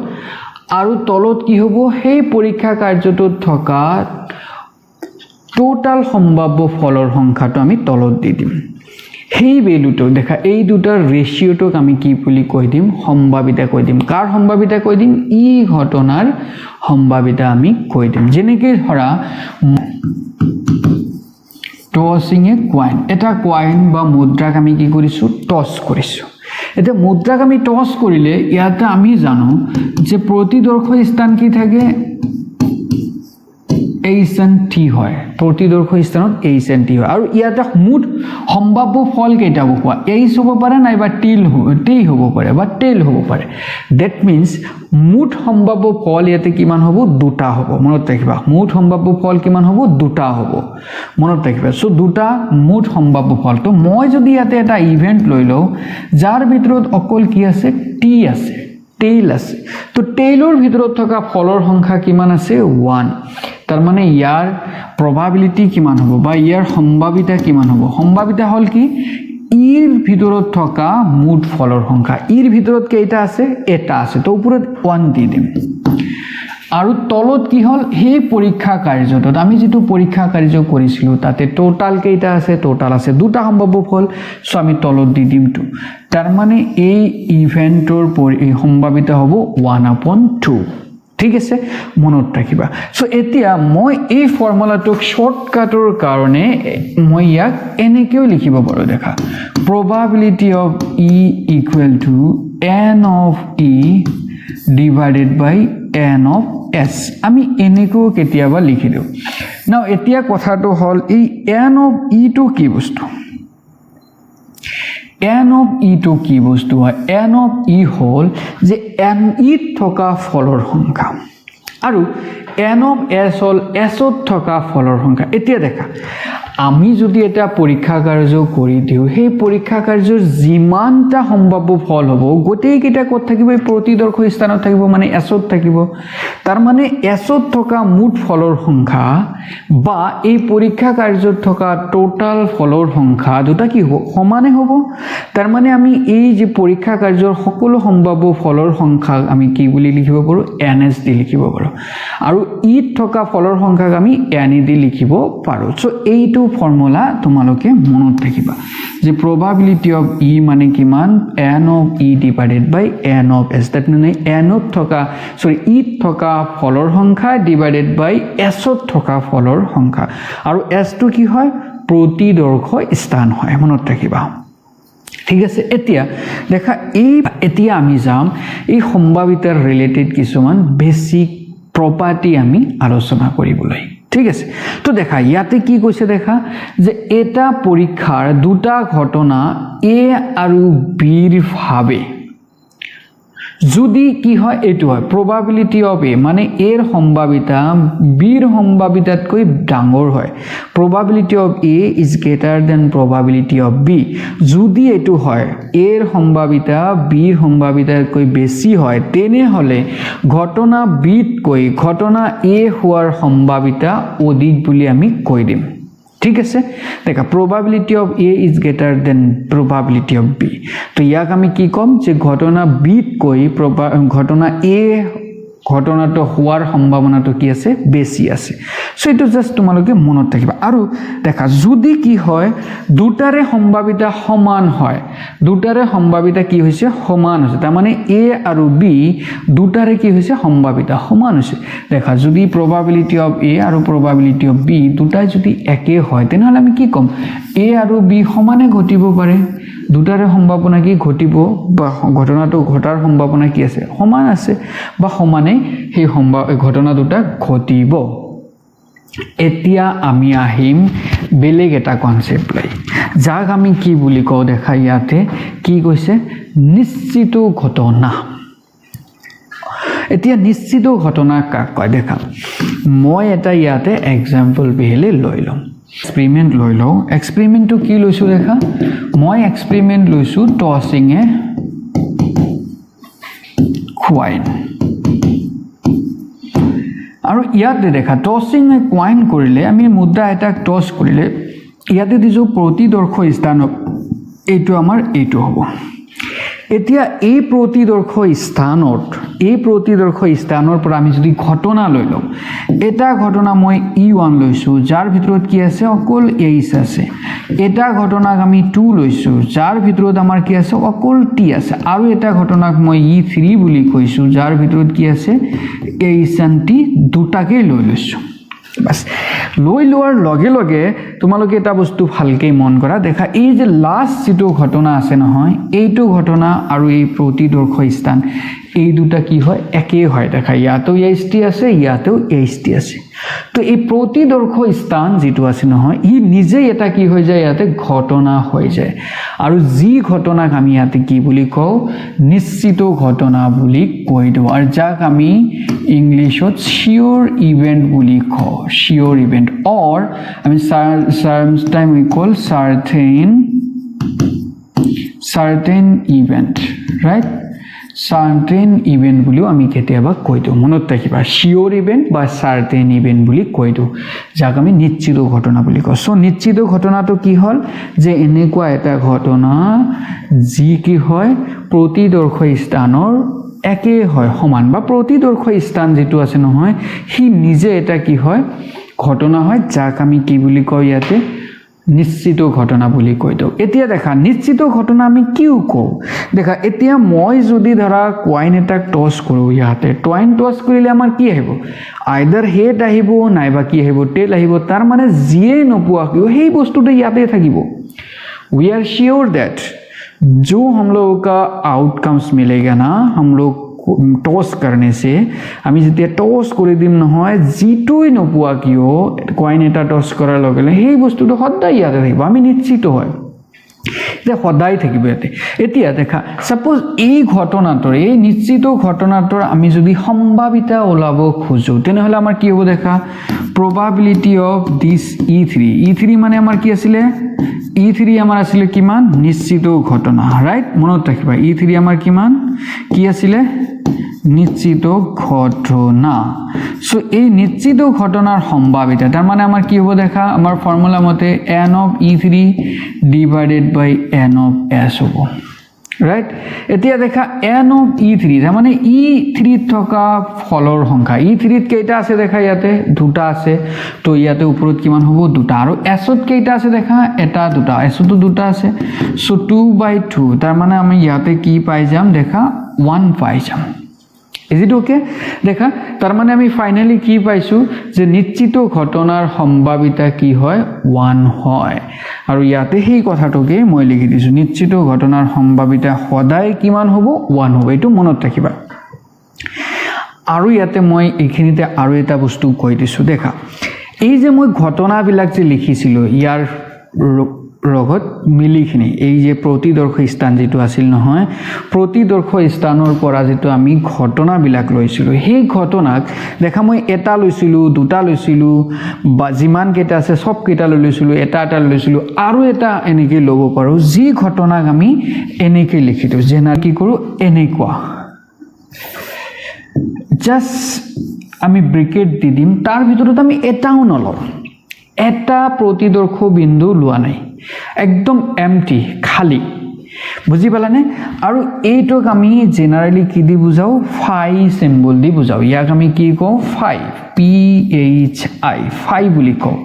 আৰু তলত কি হ'ব সেই পৰীক্ষা কাৰ্যটোত থকা টোটাল সম্ভাব্য ফলৰ সংখ্যাটো আমি তলত দি দিম সেই ভ্যালুটো দেখা এই দুটাৰ ৰেশিওটোক আমি কি বুলি কৈ দিম সম্ভাৱিতা কৈ দিম কাৰ সম্ভাৱিতা কৈ দিম ই ঘটনাৰ সম্ভাৱিতা আমি কৈ দিম যেনেকৈ ধৰা টসিং এ কইন এটা কইন বা মুদ্ৰাক আমি কি কৰিছো টস কৰিছো এটা মুদ্ৰাক আমি টস কৰিলে ইয়াতে আমি জানো যে প্ৰতিদৰ্শ স্থান কি থাকে এইচ এণ্ড টি হয় প্ৰতিদৰ্শ স্থানত এইচ এণ্ড টি হয় আৰু ইয়াতে মুঠ সম্ভাব্য ফল কেইটা হ'ব কোৱা এইচ হ'ব পাৰে নাইবা টি হ'ব পাৰে বা টেল হ'ব পাৰে দ্যাট মিন্স মুঠ সম্ভাব্য ফল ইয়াতে কিমান হ'ব দুটা হ'ব মনত ৰাখিবা মুঠ সম্ভাব্য ফল কিমান হ'ব দুটা হ'ব মনত ৰাখিবা সো দুটা মুঠ সম্ভাব্য ফল তো মই যদি ইয়াতে এটা ইভেন্ট লৈ লও যাৰ ভিতৰত অকল কি আছে টি আছে টেইল আছে তো টেইলৰ ভিতৰত থকা ফলৰ সংখ্যা কিমান আছে 1 তাৰ মানে ইয়াৰ probability কিমান হ'ব বা ইয়াৰ সম্ভাৱিতা কিমান হ'ব সম্ভাৱিতা হল কি ইৰ ভিতৰত থকা মুঠ ফলৰ সংখ্যা ইৰ ভিতৰত কেইটা আছে এটা আছে তো ওপৰত 1 দি দিম আৰু তলত কি হল হে পৰীক্ষা কাৰ্যটোত আমি যেটো পৰীক্ষা কাৰ্য কৰিছিলো তাতে টোটাল কেইটা আছে টোটাল আছে দুটা সম্ভাব্য ফল সো আমি তলত দি দিম তো তাৰ মানে এই ইভেন্টৰ সম্ভাৱিতা হ'ব 1/2 ঠিক আছে মনত ৰাখিবা সো এতিয়া মই এই ফৰ্মুলাটোক শৰ্টকাটৰ কাৰণে মই ইয়াক এনেকৈ লিখিব পাৰো দেখা probability of E equal to n of E divided by n of S আমি এনেকৈ কেতিয়াবা লিখি দিও নাও এতিয়া কথাটো হল এই n of E টো কি বস্তু n of E to কি বস্তু হয় n of E হল যে n e থকা ফলৰ সংখ্যা আৰু n of S hall S ত থকা ফলৰ সংখ্যা এতিয়া দেখা আমি যদি এটা পৰীক্ষা কাৰ্য কৰি দিও সেই পৰীক্ষা কাৰ্যৰ যিমানটা সম্ভাৱ্য ফল হ'ব গোটেই কিটা ক'ত থাকিব এই প্ৰতিদৰ্শ স্থানত থাকিব মানে S ত থাকিব তাৰ মানে S ত থকা মুঠ ফলৰ সংখ্যা বা এই পৰীক্ষা কাৰ্যত থকা টোটাল ফলৰ সংখ্যা দুটা কি হ'ব সমানে হ'ব তাৰ মানে আমি এই যে পৰীক্ষা কাৰ্যৰ সকলো সম্ভাৱ্য ফলৰ সংখ্যা আমি কি বুলি লিখিব পাৰো ns দি লিখিব পাৰো আৰু ই থকা ফলৰ সংখ্যাক আমি n দি লিখিব পাৰো সো এইটো ফৰ্মুলা তোমালোকে মনত ৰাখিবা যে probability of E মানে কিমান n of E divided by n of S that means n ত থকা ই থকা ফলৰ সংখ্যা divided by S ত থকা ফলৰ সংখ্যা আৰু S টো কি হয় প্ৰতিদৰ্শ স্থান হয় মনত ৰাখিবা ঠিক আছে এতিয়া দেখা এই এতিয়া আমি যাম এই সম্ভাৱিতাৰ ৰিলেটেড কিছুমান বেসিক প্ৰপাৰ্টি আমি আলোচনা কৰিবলৈ ঠিক আছে তো দেখা ইয়াতে কি কৈছে দেখা যে এটা পৰীক্ষাৰ দুটা ঘটনা A আৰু B ৰ ভাবে যদি কি হয় এটো হয় probability of A মানে A ৰ সম্ভাৱিতা B ৰ সম্ভাৱিতাতকৈ ডাঙৰ হয় probability of A is greater than probability of B যদি এটো হয় A ৰ সম্ভাৱিতা B ৰ সম্ভাৱিতাতকৈ বেছি হয় তেনে হলে ঘটনা B তকৈ ঘটনা A হোৱাৰ সম্ভাৱিতা অধিক বুলি আমি কৈ দিম ঠিক আছে দেখা probability of A is greater than probability of B তো ইয়াক আমি কি কম যে ঘটনা B তকৈ ঘটনা A ঘটনাটো হোৱাৰ সম্ভাৱনাটো কি আছে বেছি আছে সো এটো জাস্ট তোমালোকে মনত ৰাখিবা আৰু দেখা যদি কি হয় দুটাৰে সম্ভাৱিতা সমান হয় দুটাৰে সম্ভাৱিতা কি হৈছে সমান হৈছে তাৰ মানে A আৰু B দুটাৰে কি হৈছে সম্ভাৱিতা সমান হৈছে দেখা যদি probability of A আৰু probability of B দুটাই যদি একে হয় তেনহলে আমি কি কম A আৰু B সমানে ঘটিব পাৰে দুটাৰে সম্ভাৱনা কি ঘটিব বা ঘটনাটো ঘটাৰ সম্ভাৱনা কি আছে সমান আছে বা সমানে সেই ঘটনা দুটা ঘটিব এতিয়া আমি আহিম বেলেগ এটা কনসেপ্ট লৈ যাক আমি কি বুলি কও দেখা ইয়াতে কি কৈছে নিশ্চিত ঘটনা এতিয়া নিশ্চিত ঘটনা কাক কয় দেখা মই এটা ইয়াতে এক্সাম্পল বেলে লৈ লম experiment লৈ লও experiment to কি লৈছো দেখা মই experiment লৈছো tossing a coin আৰু ইয়াতে দেখা tossing a coin কৰিলে আমি মুদ্ৰা এটা টস কৰিলে ইয়াতে দিছো প্ৰতিদৰ্শ স্থানত এইটো আমাৰ এইটো হ'ব এতিয়া এই প্ৰতিদৰ্শ স্থানৰ পৰা আমি যদি ঘটনা লৈ লও এটা ঘটনা মই E1 লৈছো যাৰ ভিতৰত কি আছে অকল H আছে এটা ঘটনাক আমি 2 লৈছো যাৰ ভিতৰত আমাৰ কি আছে অকল T আছে আৰু এটা ঘটনাক মই E3 বুলি কৈছো যাৰ ভিতৰত কি আছে H and T দুটাকে লৈ লৈছো বাস লৈ লোৱাৰ লগে লগে তোমালোকে এটা বস্তু ভালকে মন কৰা দেখা এই যে লাস্ট যেটো ঘটনা আছে নহয় এইটো ঘটনা আৰু এই প্ৰতিদৰ্শ স্থান এই দুটা কি হয় একে হয় দেখা ইয়াতো HT আছে ইয়াতো HT আছে তো এই প্ৰতিদৰ্শ স্থান যেটো আছে নহয় ই নিজে এটা কি হৈ যায় ইয়াতে ঘটনা হৈ যায় আৰু যি ঘটনাক আমি ইয়াতে কি বুলি কও নিশ্চিত ঘটনা বুলি কৈ দিও আৰু যাক আমি ইংলিশত sure event বুলি কও sure event or I mean sometimes we call certain event right certain event বুলিও আমি কেতিয়াবা কৈ দিও মনত ৰাখিবা sure event বা certain event বুলি কৈ দিও যাক আমি নিশ্চিত ঘটনা বুলি কও সো নিশ্চিত ঘটনাটো কি হল যে এনেকুৱা এটা ঘটনা যি কি হয় প্ৰতিদৰ্শ স্থানৰ একে হয় সমান বা প্ৰতিদৰ্শ স্থান যেটো আছে নহয় হি নিজে এটা কি হয় ঘটনা হয় যাক আমি কি বুলি কও ইয়াতে নিশ্চিত ঘটনা বুলি কৈ দিওঁ এতিয়া দেখা নিশ্চিত ঘটনা আমি কিয় কওঁ দেখা এতিয়া মই যদি ধৰা কইন এটাক টছ কৰোঁ ইয়াতে কইন টছ কৰিলে আমাৰ কি আহিব আইদাৰ হেড আহিব নাইবা কি আহিব টেল আহিব তাৰ মানে যিয়ে নোপোৱা কিয় সেই বস্তুটো ইয়াতে থাকিব we are sure that जो हम लोगों का आउटकम्स मिलेगा ना हम लोग टॉस करने से আমি যেতিয়া টস কৰি দিম নহয় জিটোই নোপোৱা কিয় কইন এটা টস কৰাৰ লগে লগে সেই বস্তুটো সদায় ইয়াতে থাকিব আমি নিশ্চিত হয় যে সদায় থাকিব ইয়াতে এতিয়া দেখা সাপোজ এই ঘটনাটোৰ এই নিশ্চিত ঘটনাটোৰ আমি যদি সম্ভাৱিতা ওলাব খোজো তেনেহলে আমাৰ কি হ'ব দেখা probability of this e3 মানে আমাৰ কি আছিল e3 আমাৰ আছিল কিমান নিশ্চিত ঘটনা ৰাইট মনত ৰাখিবা e3 আমাৰ কিমান কি আছিল নিশ্চিত ঘটনা সো এই নিশ্চিত ঘটনাৰ সম্ভাৱিতা তাৰ মানে আমাৰ কি হ'ব দেখা আমাৰ ফৰ্মুলা মতে n of e3 divided by n of s হ'ব রাইট এতিয়া দেখা n of e3 তাৰ মানে e3 থকা ফলৰ সংখ্যা e3 ত কেইটা আছে দেখা ইয়াতে দুটা আছে তো ইয়াতে ওপৰত কিমান হ'ব দুটা আৰু s ত কেইটা আছে দেখা এটা দুটা s তো দুটা আছে সো 2/2 তাৰ মানে আমি ইয়াতে কি পাই যাম দেখা 1 পাই যাম Is it okay? দেখা তার মানে আমি ফাইনালি কি পাইছো যে নিশ্চিত ঘটনাৰ সম্ভাৱিতা কি হয় 1 হয় আৰু ইয়াতে সেই কথাটোকে মই লিখি দিছো নিশ্চিত ঘটনাৰ সম্ভাৱিতা সদায় কিমান হ'ব 1 হ'ব এটো মনত ৰাখিবা আৰু ইয়াতে মই এইখিনিতে আৰু এটা বস্তু কৈ দিছো দেখা এই যে মই ঘটনাবিলাক যে লিখিছিলো ইয়াৰ লগত মিলিখিনি এই যে প্ৰতিদৰ্শ স্থান যেটো আছিল নহয় প্ৰতিদৰ্শ স্থানৰ পৰা যেটো আমি ঘটনাবিলাক লৈছিলো সেই ঘটনাক দেখা মই এটা লৈছিলো দুটা লৈছিলো বা যিমান কেটা আছে সব কেটা লৈছিলো এটা লৈছিলো আৰু এটা এনেকে লব পাৰো যি ঘটনাক আমি এনেকে লিখি দিও যেনা কি কৰো এনেকুৱা জাস্ট আমি ব্ৰেকেট দি দিম তাৰ ভিতৰত আমি এটাও নলও এটা প্ৰতিদৰ্শ বিন্দু লোৱা নাই একদম এমটি খালি বুজি পালানে আৰু এইটোক আমি জেনাৰেলি কি দি বুজাও ফাই সিম্বল দি বুজাও ইয়াক আমি কি কও ফাই ফাই বুলি কও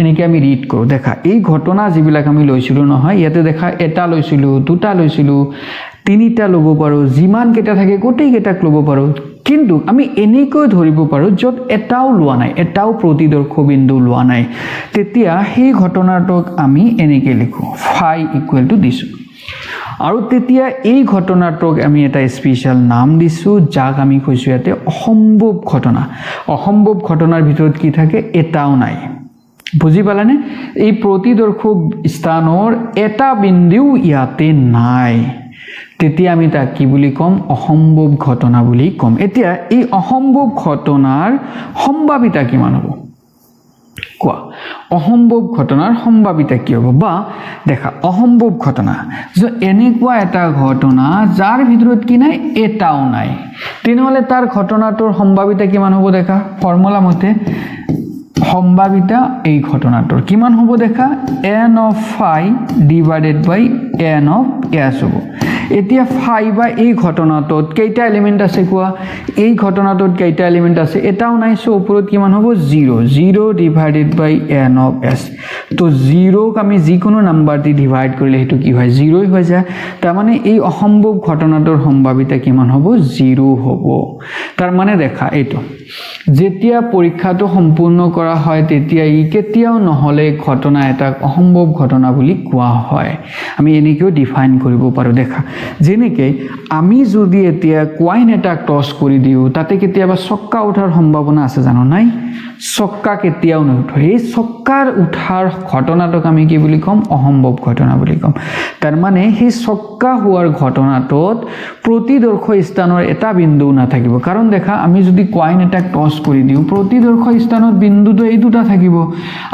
এনেকে আমি ৰিড কৰো দেখা এই ঘটনা যিবিলাক আমি লৈছিলো নহয় ইয়াতে দেখা এটা লৈছিলো দুটা লৈছিলো তিনিটা লব পাৰো যিমান কেটা থাকে গোটেই কেটাক লব পাৰো কিন্তু আমি এনেকৈ ধৰিব পাৰো যত এটাও লোৱা নাই এটাও প্ৰতিদৰ্শ বিন্দু লোৱা নাই তেতিয়া সেই ঘটনাটোক আমি এনেকে লিখো ফাই ইকুৱেল টু দিছো আৰু তেতিয়া এই ঘটনাটোক আমি এটা স্পেশাল নাম দিছো যাক আমি কৈছো ইয়াতে অসম্ভৱ ঘটনাৰ ভিতৰত কি থাকে এটাও নাই বুজি পালানে এই প্ৰতিদৰ্শ স্থানৰ এটা বিন্দু ইয়াতে নাই তেতিয়া আমি তাক কি বুলি কম অসম্ভৱ ঘটনা বুলি কম এতিয়া এই অসম্ভৱ ঘটনাৰ সম্ভাৱিতা কিমান হ'ব কোৱা অসম্ভৱ ঘটনাৰ সম্ভাৱিতা কি হ'ব বা দেখা অসম্ভৱ ঘটনা যে এনেকুৱা এটা ঘটনা যাৰ ভিতৰত কি নাই এটাও নাই তেনেহলে তাৰ ঘটনাটোৰ সম্ভাৱিতা কিমান হ'ব দেখা ফৰ্মুলা মতে সম্ভাৱিতা এই ঘটনাটোৰ কিমান হ'ব দেখা n of phi divided by n of s হ'ব এতিয়া ফাই বা এই ঘটনাটোত কেইটা এলিমেন্ট আছে কোৱা এই ঘটনাটোত কেইটা এলিমেন্ট আছে এটাও নাই সো ওপৰত কিমান হ'ব 0 divided by n of s তো 0 ক আমি যিকোনো নাম্বার দি ডিভাইড কৰিলে হেতু কি হয় 0 হৈ যায় তাৰ মানে এই অসম্ভৱ ঘটনাটোৰ সম্ভাৱিতা কিমান হ'ব 0 হ'ব তাৰ মানে দেখা এইটো যেতিয়া পৰীক্ষাটো সম্পূৰ্ণ কৰা হয় তেতিয়া ই কেতিয়াও নহলে ঘটনা এটা অসম্ভৱ ঘটনা বুলি কোৱা হয় আমি এনেকেও ডিফাইন কৰিব পাৰো দেখা যেনেকৈ আমি যদি এতিয়া কইন এটা টস কৰি দিও তাতে কেতিয়াবা চক্কা উঠাৰ সম্ভাৱনা আছে জানো নাই চক্কা কেতিয়াও নুঠে এই চক্কাৰ উঠাৰ ঘটনাটোক আমি কি বুলি কম অসম্ভৱ ঘটনা বুলি কম তাৰ মানে সেই চক্কা হোৱাৰ ঘটনাটোত প্ৰতিদৰ্শ স্থানৰ এটা বিন্দু নাথাকিব কাৰণ দেখা আমি যদি কইন এটা টস কৰি দিও প্ৰতিদৰ্শ স্থানত বিন্দুটো এই দুটা থাকিব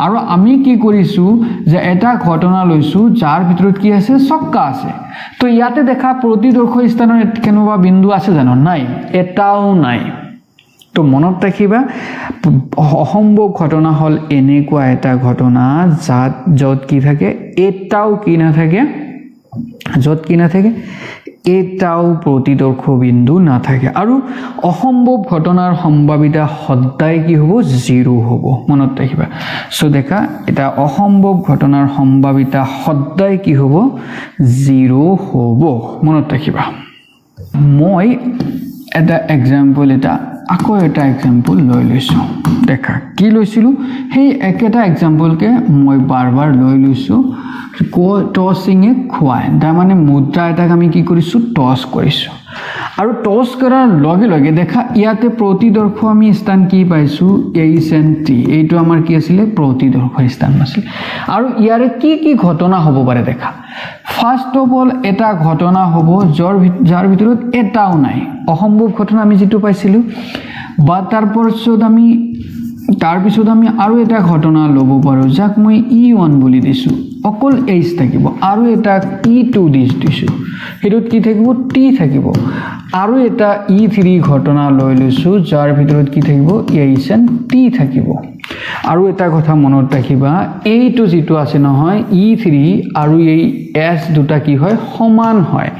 আৰু আমি কি কৰিছো যে এটা ঘটনা লৈছো যাৰ ভিতৰত কি আছে চক্কা আছে তো ইয়াতে দেখা প্ৰতিদৰ্শ স্থানৰ কেনেবা বিন্দু আছে জানো নাই এটাও নাই তো মনত ৰাখিবা অসম্ভৱ ঘটনা হল এনেকুৱা এটা ঘটনা যত কি থাকে এটাও কি নাথাকে যত কি নাথাকে এটাও প্ৰতিদৰ্শ বিন্দু নাথাকে আৰু অসম্ভৱ ঘটনাৰ সম্ভাৱিতা সদায় কি হ'ব 0 হ'ব মনত ৰাখিবা সো দেখা এটা অসম্ভৱ ঘটনাৰ সম্ভাৱিতা সদায় কি হ'ব 0 হ'ব মনত ৰাখিবা মই এটা এক্সাম্পল এটা আকৌ এটা এক্সাম্পল লৈ লৈছো দেখা কি লৈছিলো সেই একেটা এক্সাম্পলকে মই বাৰবাৰ লৈ লৈছো টসিং এ খুৱাই তাৰ মানে মুদ্ৰা এটাক আমি কি কৰিছো টস কৰিছো আৰু টস কৰাৰ লগে লগে দেখা ইয়াতে প্ৰতিদৰ্শ আমি স্থান কি পাইছো এইচ এণ্ড টি এইটো আমাৰ কি আছিল প্ৰতিদৰ্শ স্থান আছিল আৰু ইয়াৰে কি কি ঘটনা হ'ব পাৰে দেখা ফাৰ্স্ট অফ অল এটা ঘটনা হ'ব যাৰ ভিতৰত এটাও নাই অসম্ভৱ ঘটনা আমি যেটো পাইছিলো বা তাৰ পিছত আমি আৰু এটা ঘটনা ল'ব পাৰো যাক মই E1 বুলি দিছো অকল H থাকিব আৰু এটা E2 দিছো হেৰুত কি থাকিব T থাকিব আৰু এটা E3 ঘটনা লৈ লৈছো যাৰ ভিতৰত কি থাকিব H and T থাকিব আৰু এটা কথা মনত ৰাখিবা এইটো যেটো আছে নহয় E3 আৰু এই S দুটা কি হয় সমান হয়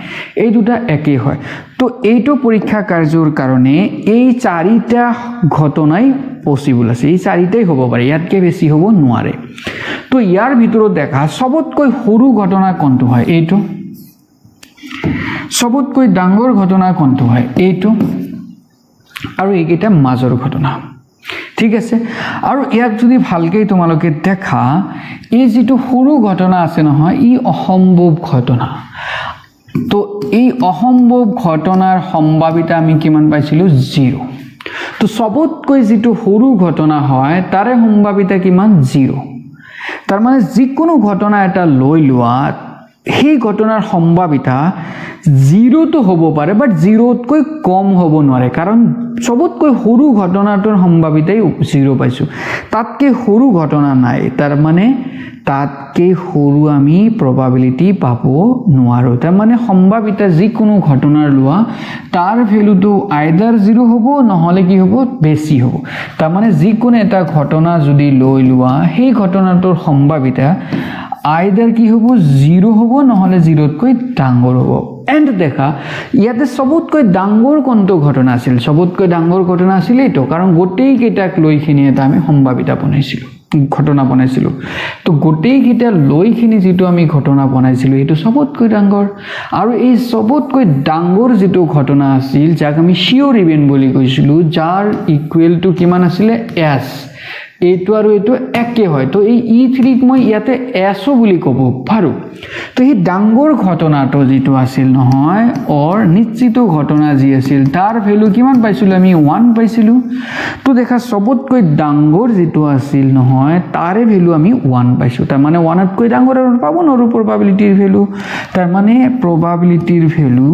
এই দুটা একে হয় তো এইটো পৰীক্ষা কাৰ্যৰ কাৰণে এই চাৰিটা ঘটনাই পসিবল আছে এই চাৰিটাই হ'ব পাৰে ইয়াতকে বেছি হ'ব নোৱাৰে তো ইয়াৰ ভিতৰত দেখা সবতকৈ সৰু ঘটনা কোনটো হয় এইটো সবতকৈ ডাঙৰ ঘটনা কোনটো হয় এইটো আৰু এইকেইটা মাজৰ ঘটনা ঠিক আছে আৰু ইয়াক যদি ভালকৈ তোমালোকে দেখা এই যেটো সৰু ঘটনা আছে নহয় ই অসম্ভৱ ঘটনা তো এই অসম্ভৱ ঘটনাৰ সম্ভাৱিতা আমি কিমান পাইছিলো 0 তো সবতকৈ যেটো সৰু ঘটনা হয় তাৰে সম্ভাৱিতা কিমান 0 তাৰ মানে যিকোনো ঘটনা এটা লৈ লোৱা সেই ঘটনাৰ সম্ভাৱিতা 0 তো হ'ব পাৰে বাট 0 তকৈ কম হ'ব নোৱাৰে কাৰণ সবতকৈ সৰু ঘটনাটোৰ সম্ভাৱিতাই 0 পাইছো তাতকে সৰু ঘটনা নাই তাৰ মানে তাতকে সৰু আমি probability পাব নোৱাৰো তাৰ মানে সম্ভাৱিতা যিকোনো ঘটনাৰ লোৱা তাৰ ভ্যালুটো আইদাৰ 0 হ'ব নহলে কি হ'ব বেছি হ'ব তাৰ মানে যিকোনো এটা ঘটনা যদি লৈ লোৱা সেই ঘটনাটোৰ সম্ভাৱিতা আইদাৰ কি হ'ব 0 হ'ব নহলে 0 তকৈ ডাঙৰ হ'ব এন্ড দেখা ইয়াতে সবতকৈ ডাঙৰ কোনটো ঘটনা আছিল সবতকৈ ডাঙৰ ঘটনা আছিল এইটো কাৰণ গোটেই কেইটাক লৈখিনি এটা আমি সম্ভাৱিতা বনাইছিলো ঘটনা বনাইছিলো তো গোটেই কেইটা লৈখিনি যেটো আমি ঘটনা বনাইছিলো এটো সবতকৈ ডাঙৰ আৰু এই সবতকৈ ডাঙৰ যেটো ঘটনা আছিল যাক আমি শিওৰ ইভেন্ট বুলি কৈছিলো যাৰ ইকুৱেল টু কিমান আছিল s এইটো আৰু এইটো একে হয় তো এই E3 ক মই ইয়াতে S বুলি ক'ব পাৰো তো এই ডাঙৰ ঘটনাটো যেটো আছিল নহয় অৰ নিশ্চিত ঘটনা যি আছিল তাৰ ভ্যালু কিমান পাইছিলো আমি 1 পাইছিলো তো দেখা সবতকৈ ডাঙৰ যেটো আছিল নহয় তাৰে ভ্যালু আমি 1 পাইছো তাৰ মানে 1 তকৈ ডাঙৰ আৰু পাব নৰো probabilityৰ ভ্যালু তাৰ মানে probabilityৰ ভ্যালু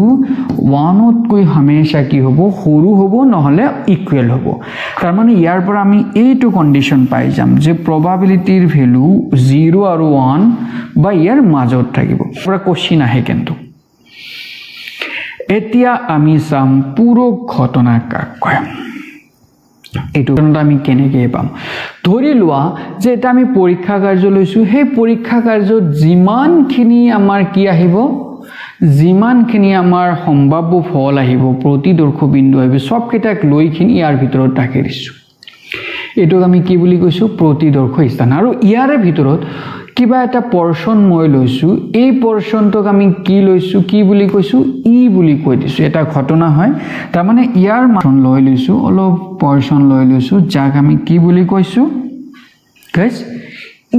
1 তকৈ হমেশা কি হ'ব সৰু হ'ব নহলে ইকুৱেল হ'ব তাৰ মানে ইয়াৰ পৰা আমি এইটো কন্ডিশন পাই যাম যে probabilityৰ ভ্যালু 0 আৰু 1 বা ইয়াৰ মাজত থাকিব পুৰা কোশ্চেন আহে কিন্তু এতিয়া আমি সাম পুৰো ঘটনা কাক কয় এইটো আমি কেনেকৈ পাম ধৰি লোৱা যে এটা আমি পৰীক্ষা কাৰ্য লৈছো সেই পৰীক্ষা কাৰ্যত যিমানখিনি আমাৰ কি আহিব যিমানখিনি আমাৰ সম্ভাৱ্য ফল আহিব প্ৰতিদৰ্শ বিন্দু আহিব সব কেইটাক লৈখিনি ইয়াৰ ভিতৰত ৰাখি দিছো এটোক আমি কি বুলি কৈছো প্ৰতিদৰ্শ স্থান আৰু ইয়াৰে ভিতৰত কিবা এটা পোৰশন মই লৈছো এই পোৰশনটোক আমি কি লৈছো কি বুলি কৈছো ই বুলি কৈ দিছো এটা ঘটনা হয় তাৰ মানে ইয়াৰ মান লৈ লৈছো অলপ পোৰশন লৈ লৈছো যাক আমি কি বুলি কৈছো গাইস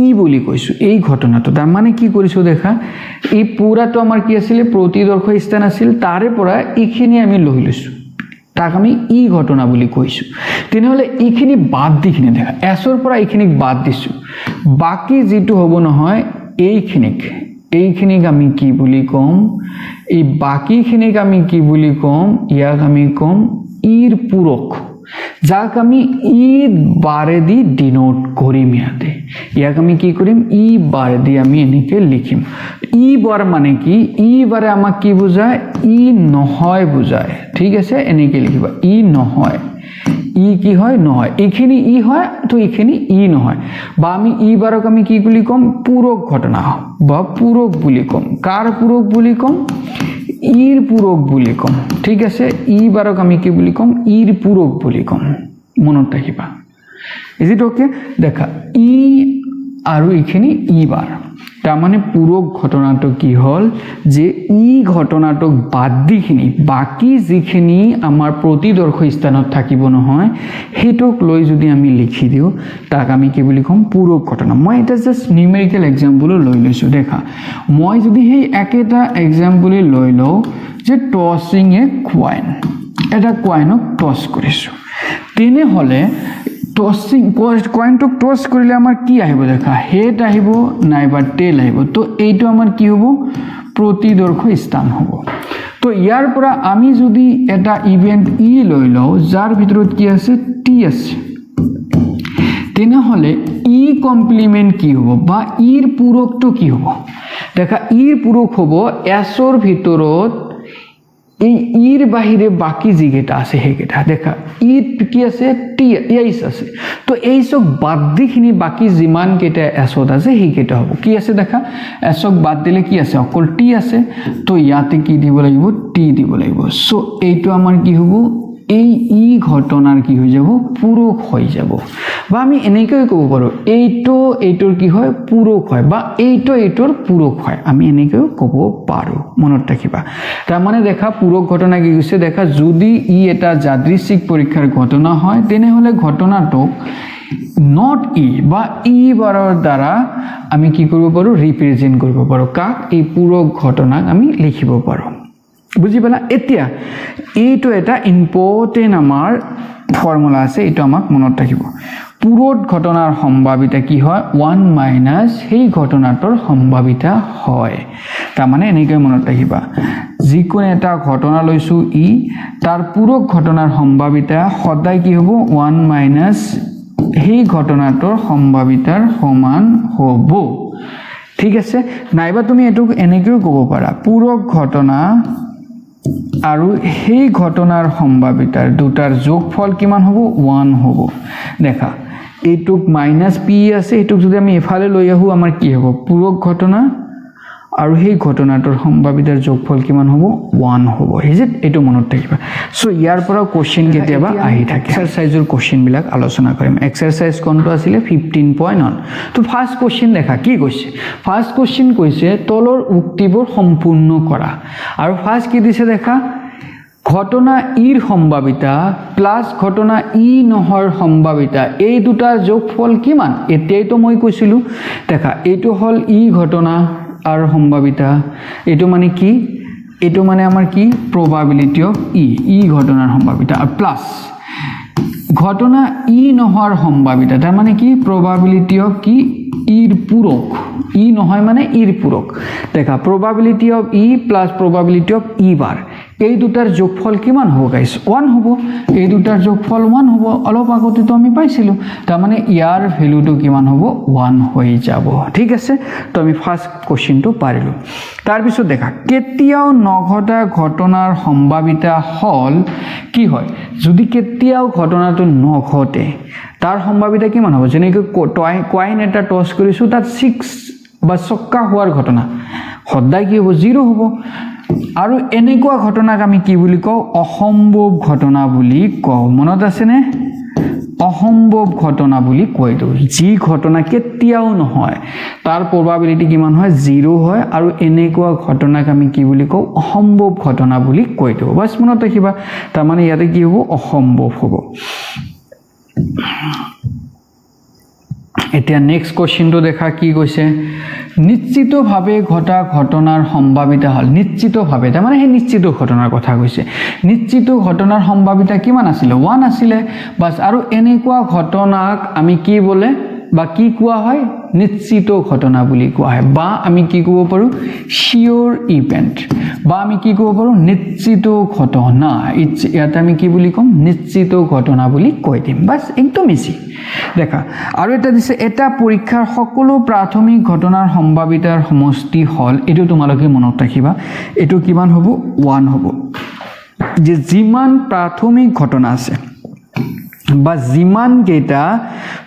ই বুলি কৈছো এই ঘটনাটো তাৰ মানে কি কৰিছো দেখা এই পুৰাটো আমাৰ কি আছিল প্ৰতিদৰ্শ স্থান আছিল তাৰে পৰা ইখিনি আমি লৈ লৈছো তাক আমি ই ঘটনা বুলি কৈছো তেনেহলে ইখিনি বাদ দিখিনি দেখা এছৰ পৰা ইখিনিক বাদ দিছো বাকি যেটো হ'ব নহয় এইখিনিক আমি কি বুলি কম এই বাকিখিনিক আমি কি বুলি কম ইয়াক আমি কম ইৰ পূৰক যাক আমি ই বাৰে দি ডিনোট কৰিম ইয়াতে ইয়াক আমি কি কৰিম ই বাৰে দি আমি এনেকে লিখিম ই বাৰ মানে কি ই বাৰে আমাক কি বুজায় ই নহয় বুজায় ঠিক আছে এনেকে লিখিবা ই নহয় ই কি হয় নহয় এখিনি ই হয় তো এখিনি ই নহয় বা আমি ই বাৰক আমি কি বুলি কম পূৰক ঘটনা বা পূৰক বুলি কম কাৰ পূৰক বুলি কম ইৰ পূৰক বুলি ক'ম ঠিক আছে ই বাৰক আমি কি বুলি ক'ম ইৰ পূৰক বুলি ক'ম মনত ৰাখিবা ইজ ইট ওকে দেখা ই আৰু এইখিনি ই বাৰ তাৰমানে পূৰক ঘটনাটো কি হ'ল যে ই ঘটনাটোক বাদ দিখিনি বাকি যিখিনি আমাৰ প্ৰতিদৰ্শ স্থানত থাকিব নহয় হেতুক লৈ যদি আমি লিখি দিও তাক আমি কি বুলি ক'ম পূৰক ঘটনা মই এটা জাস্ট নিউমেৰিকেল এক্সাম্পল লৈ লৈছো দেখা মই যদি সেই একেটা এক্সাম্পল লৈ লও যে টসিং এ কয়েন এটা কয়েনক টস কৰিছো তেনে হলে টসিং কয়েনটোক টস কৰিলে আমাৰ কি আহিব দেখা হেড আহিব নাইবা টেল আহিব তো এইটো আমাৰ কি হ'ব প্ৰতিদৰ্শ স্থান হ'ব তো ইয়াৰ পৰা আমি যদি এটা ইভেন্ট ই লৈ লও যাৰ ভিতৰত কি আছে টি আছে তেনে হলে ই কমপ্লিমেন্ট কি হ'ব বা ইৰ পূৰকটো কি হ'ব দেখা ইৰ পূৰক হ'ব এছৰ ভিতৰত এই ইৰ বাহিৰে বাকি যিকেটা আছে হেকেটা দেখা ই কি আছে টি এইচ আছে তো এইচক বাদ দিখিনি বাকি যিমান কেটা এছত আছে হেকেটা হ'ব কি আছে দেখা এছক বাদ দিলে কি আছে অকল টি আছে তো ইয়াতে কি দিব লাগিব টি দিব লাগিব সো এইটো আমাৰ কি হ'ব এই ই ঘটনাৰ কি হৈ যাব পূৰক হৈ যাব বা আমি এনেকৈ ক'ব পাৰো এইটোৰ কি হয় পূৰক হয় বা এইটোৰ পূৰক হয় আমি এনেকৈ ক'ব পাৰো মনত ৰাখিবা তাৰ মানে দেখা পূৰক ঘটনা কি হৈছে দেখা যদি ই এটা যাদৃচ্ছিক পৰীক্ষাৰ ঘটনা হয় তেনে হলে ঘটনাটোক not ই বা ই বাৰৰ দ্বাৰা আমি কি কৰিব পাৰো ৰিপ্ৰেজেন্ট কৰিব পাৰো কাক এই পূৰক ঘটনাক আমি লিখিব পাৰো বুজি পালা এতিয়া এইটো এটা ইম্পৰ্টেন্ট আমাৰ ফৰ্মুলা আছে এইটো আমাক মনত ৰাখিব পূৰক ঘটনাৰ সম্ভাৱিতা কি হয় 1 মাইনাস সেই ঘটনাটোৰ সম্ভাৱিতা হয় তাৰ মানে এনেকৈ মনত ৰাখিবা যিকোনো এটা ঘটনা লৈছো ই তাৰ পূৰক ঘটনাৰ সম্ভাৱিতা সদায় কি হ'ব 1 মাইনাস সেই ঘটনাটোৰ সম্ভাৱিতাৰ সমান হ'ব ঠিক আছে নাইবা তুমি এটো এনেকৈ ক'ব পাৰা পূৰক ঘটনা আৰু সেই ঘটনাৰ সম্ভাৱিতাৰ দুটাৰ যোগফল কিমান হ'ব 1 হ'ব দেখা এইটুক মাইনাস পি আছে এইটুক যদি আমি এফালে লৈ আহু আমাৰ কি হ'ব পূৰক ঘটনা আৰু সেই ঘটনাটোৰ সম্ভাৱিতাৰ যোগফল কিমান হ'ব 1 হ'ব হিজিত এটো মনত ৰাখিবা সো ইয়াৰ পৰা কোশ্চেন কেতিয়াবা আহি থাকে এক্সাৰসাইজৰ কোশ্চেন বিলাক আলোচনা কৰিম এক্সাৰসাইজ কোনটো আছিল 15.1 তো ফাৰ্স্ট কোশ্চেন দেখা কি কৈছে ফাৰ্স্ট কোশ্চেন কৈছে তলৰ উক্তিবোৰ সম্পূৰ্ণ কৰা আৰু ফাৰ্স্ট কি দিছে দেখা ঘটনা ইৰ সম্ভাৱিতা প্লাস ঘটনা ই নহৰ সম্ভাৱিতা এই দুটাৰ যোগফল কিমান এতিয়াইতো মই কৈছিলো দেখা এইটো হল ই ঘটনা আর সম্ভাৱিতা এটো মানে কি এটো মানে আমাৰ কি probability of ই ঘটনাৰ সম্ভাৱিতা আৰ প্লাস ঘটনা ই নহৰ সম্ভাৱিতা তাৰ মানে কি probability of কি ইৰ পূৰক ই নহয় মানে ইৰ পূৰক দেখা probability of E plus probability of ই বাৰ এই দুটাৰ যোগফল কিমান হ'ব গাইস 1 হ'ব এই দুটাৰ যোগফল 1 হ'ব অলপ আগতে তো আমি পাইছিলো তাৰ মানে ইয়াৰ ভ্যালুটো কিমান হ'ব 1 হৈ যাব ঠিক আছে তো আমি ফার্স্ট কোশ্চেনটো পাৰিলো তাৰ পিছত দেখা কেতিয়াও নঘটা ঘটনাৰ সম্ভাৱিতা হল কি হয় যদি কেতিয়াও ঘটনাটো নঘটে তাৰ সম্ভাৱিতা কিমান হ'ব যেনেকৈ কয়েন এটা টস কৰিছো তাত 6 বা চক্কা হোৱাৰ ঘটনা সদায় কি হ'ব 0 হ'ব আৰু এনেকুৱা ঘটনাক আমি কি বুলি কও অসম্ভৱ ঘটনা বুলি কও মনত আছে নে অসম্ভৱ ঘটনা বুলি কয় তো যি ঘটনা কেতিয়াও নহয় তাৰ probability কিমান হয় 0 হয় আৰু এনেকুৱা ঘটনাক আমি কি বুলি কও অসম্ভৱ ঘটনা বুলি কয় তো বাস মনত ৰাখিবা তাৰ মানে ইয়াতে কি হ'ব অসম্ভৱ হ'ব এতিয়া নেক্সট কোশ্চেনটো দেখা কি কৈছে নিশ্চিতভাৱে ঘটা ঘটনাৰ সম্ভাৱিতা হল নিশ্চিতভাৱে তাৰ মানে হে নিশ্চিত ঘটনাৰ কথা কৈছে নিশ্চিত ঘটনাৰ সম্ভাৱিতা কিমান আছিল 1 আছিল বাস আৰু এনেকুৱা ঘটনাক আমি কি বলে বা কি কোৱা হয় নিশ্চিত ঘটনা বুলি কোৱা হয় বা আমি কি ক'ব পাৰো শিওৰ ইভেন্ট বা আমি কি ক'ব পাৰো নিশ্চিত ঘটনা ইয়াতে আমি কি বুলি কম নিশ্চিত ঘটনা বুলি কৈ দিম বাস একদম ইজি দেখা আৰু এটা দিছে এটা পৰীক্ষাৰ সকলো প্ৰাথমিক ঘটনাৰ সম্ভাৱিতাৰ সমষ্টি হল এটো তোমালোকে মনত ৰাখিবা এটো কিমান হ'ব 1 হ'ব যে যিমান প্ৰাথমিক ঘটনা আছে বা যিমান কেইটা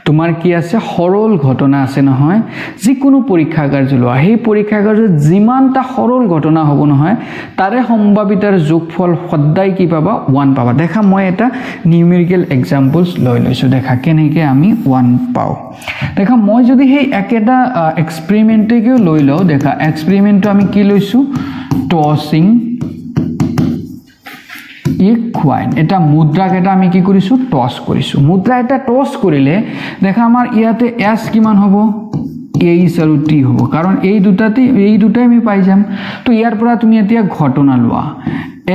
তোমাৰ কি আছে সৰল ঘটনা আছে নহয় যিকোনো পৰীক্ষা কাৰ্য লোৱা সেই পৰীক্ষা কাৰ্যত যিমানটা সৰল ঘটনা হ'ব নহয় তাৰে সম্ভাৱিতাৰ যোগফল সদায় কি পাবা 1 পাবা দেখা মই এটা নিউমেৰিকেল এক্সাম্পলছ লৈ লৈছো দেখা কেনেকৈ আমি 1 পাও দেখা মই যদি সেই একেটা এক্সপেৰিমেন্টকে লৈ লও দেখা এক্সপেৰিমেন্টটো আমি কি লৈছো টসিং ইকুয়াইন এটা মুদ্ৰাক এটা আমি কি কৰিছো টস কৰিছো মুদ্ৰা এটা টস কৰিলে দেখা আমাৰ ইয়াতে s কিমান হ'ব h আৰু t হ'ব কাৰণ এই দুটাই আমি পাই যাম তো ইয়াৰ পৰা তুমি এতিয়া ঘটনা লোৱা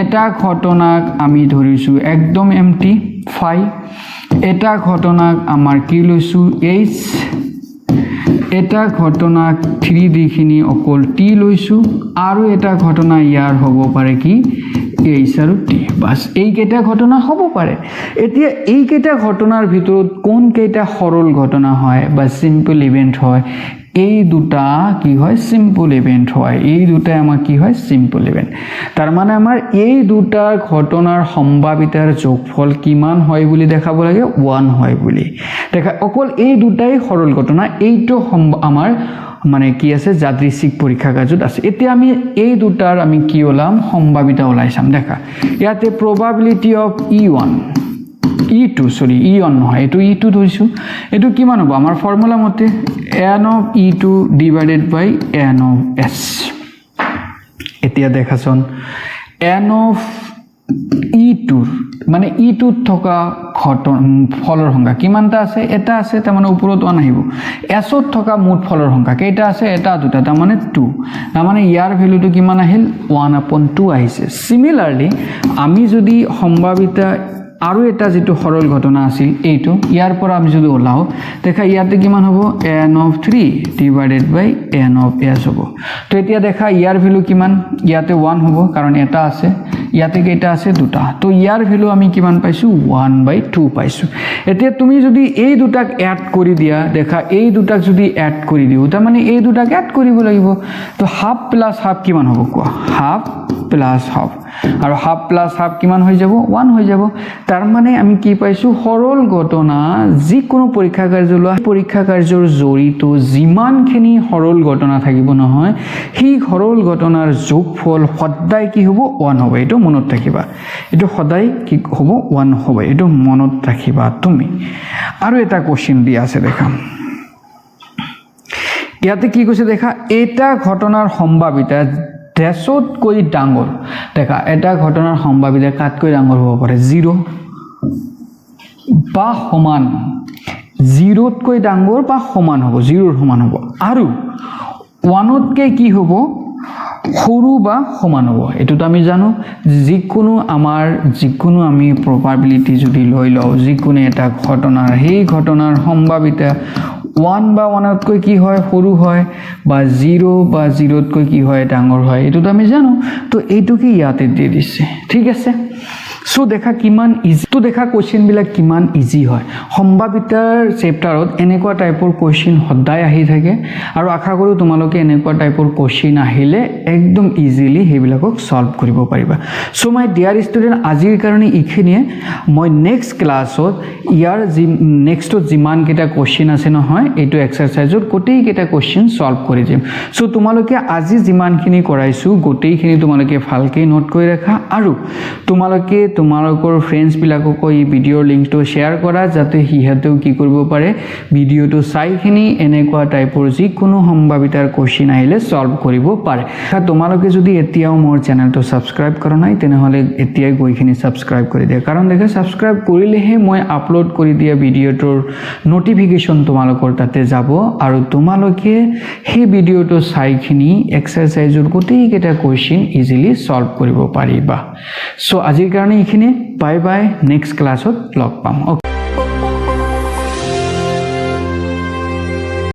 এটা ঘটনাক আমি ধৰিছো একদম এমটি 5 এটা ঘটনাক আমাৰ কি লৈছো h এটা ঘটনাক 3 দিখিনি অকল t লৈছো আৰু এটা ঘটনা ইয়াৰ হ'ব পাৰে কি h আৰু t বাস এই কেইটা ঘটনা হ'ব পাৰে এতিয়া এই কেইটা ঘটনাৰ ভিতৰত কোন কেইটা সৰল ঘটনা হয় বা সিম্পল ইভেন্ট হয় এই দুটা কি হয় সিম্পল ইভেন্ট হয় এই দুটা আমাৰ কি হয় সিম্পল ইভেন্ট তাৰ মানে আমাৰ এই দুটা ঘটনাৰ সম্ভাৱিতাৰ যোগফল কিমান হয় বুলি দেখাব লাগে 1 হয় বুলি দেখা অকল এই দুটাই সৰল ঘটনা এইটো আমাৰ মানে কি আছে যাদৃচ্ছিক পৰীক্ষা কাৰ্যত আছে এতিয়া আমি এই দুটাৰ আমি কি ওলাম সম্ভাৱিতা ওলাইছাম দেখা ইয়াতে probability of e1 e2 সৰি e1 নহয় এটো e2 ধৰিছো এটো কিমান হ'ব আমাৰ ফৰ্মুলা মতে n of e2 divided by n of s এতিয়া দেখাছন n of e2 মানে e2 থকা ফলৰ সংখ্যা কিমানটা আছে এটা আছে তাৰ মানে ওপৰত 1 আহিব s ত থকা মুঠ ফলৰ সংখ্যা কেইটা আছে এটা দুটা তাৰ মানে 2 তাৰ মানে ইয়াৰ ভ্যালুটো কিমান আহিল 1/2 আহিছে সিমিলাৰলি আমি যদি সম্ভাৱিতা আৰু এটা যেটো সৰল ঘটনা আছিল এইটো ইয়াৰ পৰা আমি যদি ওলাও দেখা ইয়াতে কিমান হ'ব n of 3 divided by n of s হ'ব তো এতিয়া দেখা ইয়াৰ ভ্যালু কিমান ইয়াতে 1 হ'ব কাৰণ এটা আছে ইয়াতে কেইটা আছে দুটা তো ইয়াৰ ভ্যালু আমি কিমান পাইছো 1/2 পাইছো এতিয়া তুমি যদি এই দুটাক এড কৰি দিয়া দেখা এই দুটাক যদি এড কৰি দিও তাৰ মানে এই দুটাক এড কৰিব লাগিব তো হাফ প্লাস হাফ কিমান হ'ব কোৱা হাফ প্লাস হাফ আৰু হাফ প্লাস হাফ কিমান হৈ যাব 1 হৈ যাব তাৰ মানে আমি কি পাইছো সৰল ঘটনা যিকোনো পৰীক্ষা কাৰ্য লোৱা পৰীক্ষা কাৰ্যৰ জড়িত যিমানখিনি সৰল ঘটনা থাকিব নহয় সেই সৰল ঘটনাৰ যোগফল সদায় কি হ'ব 1 হ'ব এটো মনত ৰাখিবা এটো সদায় কি হ'ব 1 হ'ব এটো মনত ৰাখিবা তুমি আৰু এটা কোশ্চেন দিয়া আছে দেখা ইয়াতে কি কৈছে দেখা এটা ঘটনাৰ সম্ভাৱিতা দেশতকৈ ডাঙৰ দেখা এটা ঘটনাৰ সম্ভাৱিতা কাতকৈ ডাঙৰ হ'ব পাৰে 0 বা সমান 0 তকৈ ডাঙৰ বা সমান হ'ব 0 ৰ সমান হ'ব আৰু 1 তকৈ কি হ'ব সৰু বা সমান হ'ব এটোতো আমি জানো যিকোনো আমি probability যদি লৈ লও যিকোনো এটা ঘটনাৰ সেই ঘটনাৰ সম্ভাৱিতা 1 বা 1 তকৈ কি হয় সৰু হয় বা 0 বা 0 তকৈ কি হয় ডাঙৰ হয় এটোতো আমি জানো তো এইটো কি ইয়াতে দি দিছে ঠিক আছে সো দেখা কিমান ইজি তো দেখা কোশ্চেন বিলাক কিমান ইজি হয় সম্ভাৱিতাৰ চেপ্টাৰত এনেকুৱা টাইপৰ কোশ্চেন সদায় আহি থাকে আৰু আশা কৰো তোমালোকে এনেকুৱা টাইপৰ কোশ্চেন আহিলে একদম ইজিলি হেবিলাকক সলভ কৰিব পাৰিবা সো মাই ডিয়াৰ ষ্টুডেন্ট আজিৰ কাৰণে ইখিনিয়ে মই নেক্সট ক্লাছত ইয়াৰ নেক্সটত যিমান কেটা কোশ্চেন আছে নহয় এইটো এক্সাৰসাইজত গোটেই কেটা কোশ্চেন সলভ কৰি দিম সো তোমালোকে আজি যিমানখিনি কৰাইছো গোটেইখিনি তোমালোকে ভালকৈ নোট কৰি ৰাখা আৰু তোমালোকে তোমালোকৰ ফ্ৰেন্ডছ বিলাকক এই ভিডিওৰ লিংকটো শেয়াৰ কৰা যাতে হিহঁতেও কি কৰিব পাৰে ভিডিওটো চাইখিনি এনেকুৱা টাইপৰ যিকোনো সম্ভাৱিতাৰ কোশ্চেন আহিলে সলভ কৰিব পাৰে তোমালোকে যদি এতিয়াও মোৰ চেনেলটো সাবস্ক্ৰাইব কৰা নাই তেনেহলে এতিয়াই গৈখিনি সাবস্ক্ৰাইব কৰি দিয়া কাৰণ দেখে সাবস্ক্ৰাইব কৰিলেহে মই আপলোড কৰি দিয়া ভিডিওটোৰ নোটিফিকেশন তোমালোকৰ তাতে যাব আৰু তোমালোকে সেই ভিডিওটো চাইখিনি এক্সাৰসাইজৰ গোটেই কেটা কোশ্চেন ইজিলি সলভ কৰিব পাৰিবা সো আজিৰ কাৰণে ইখিনি বাই বাই নেক্সট ক্লাছত লগ পাম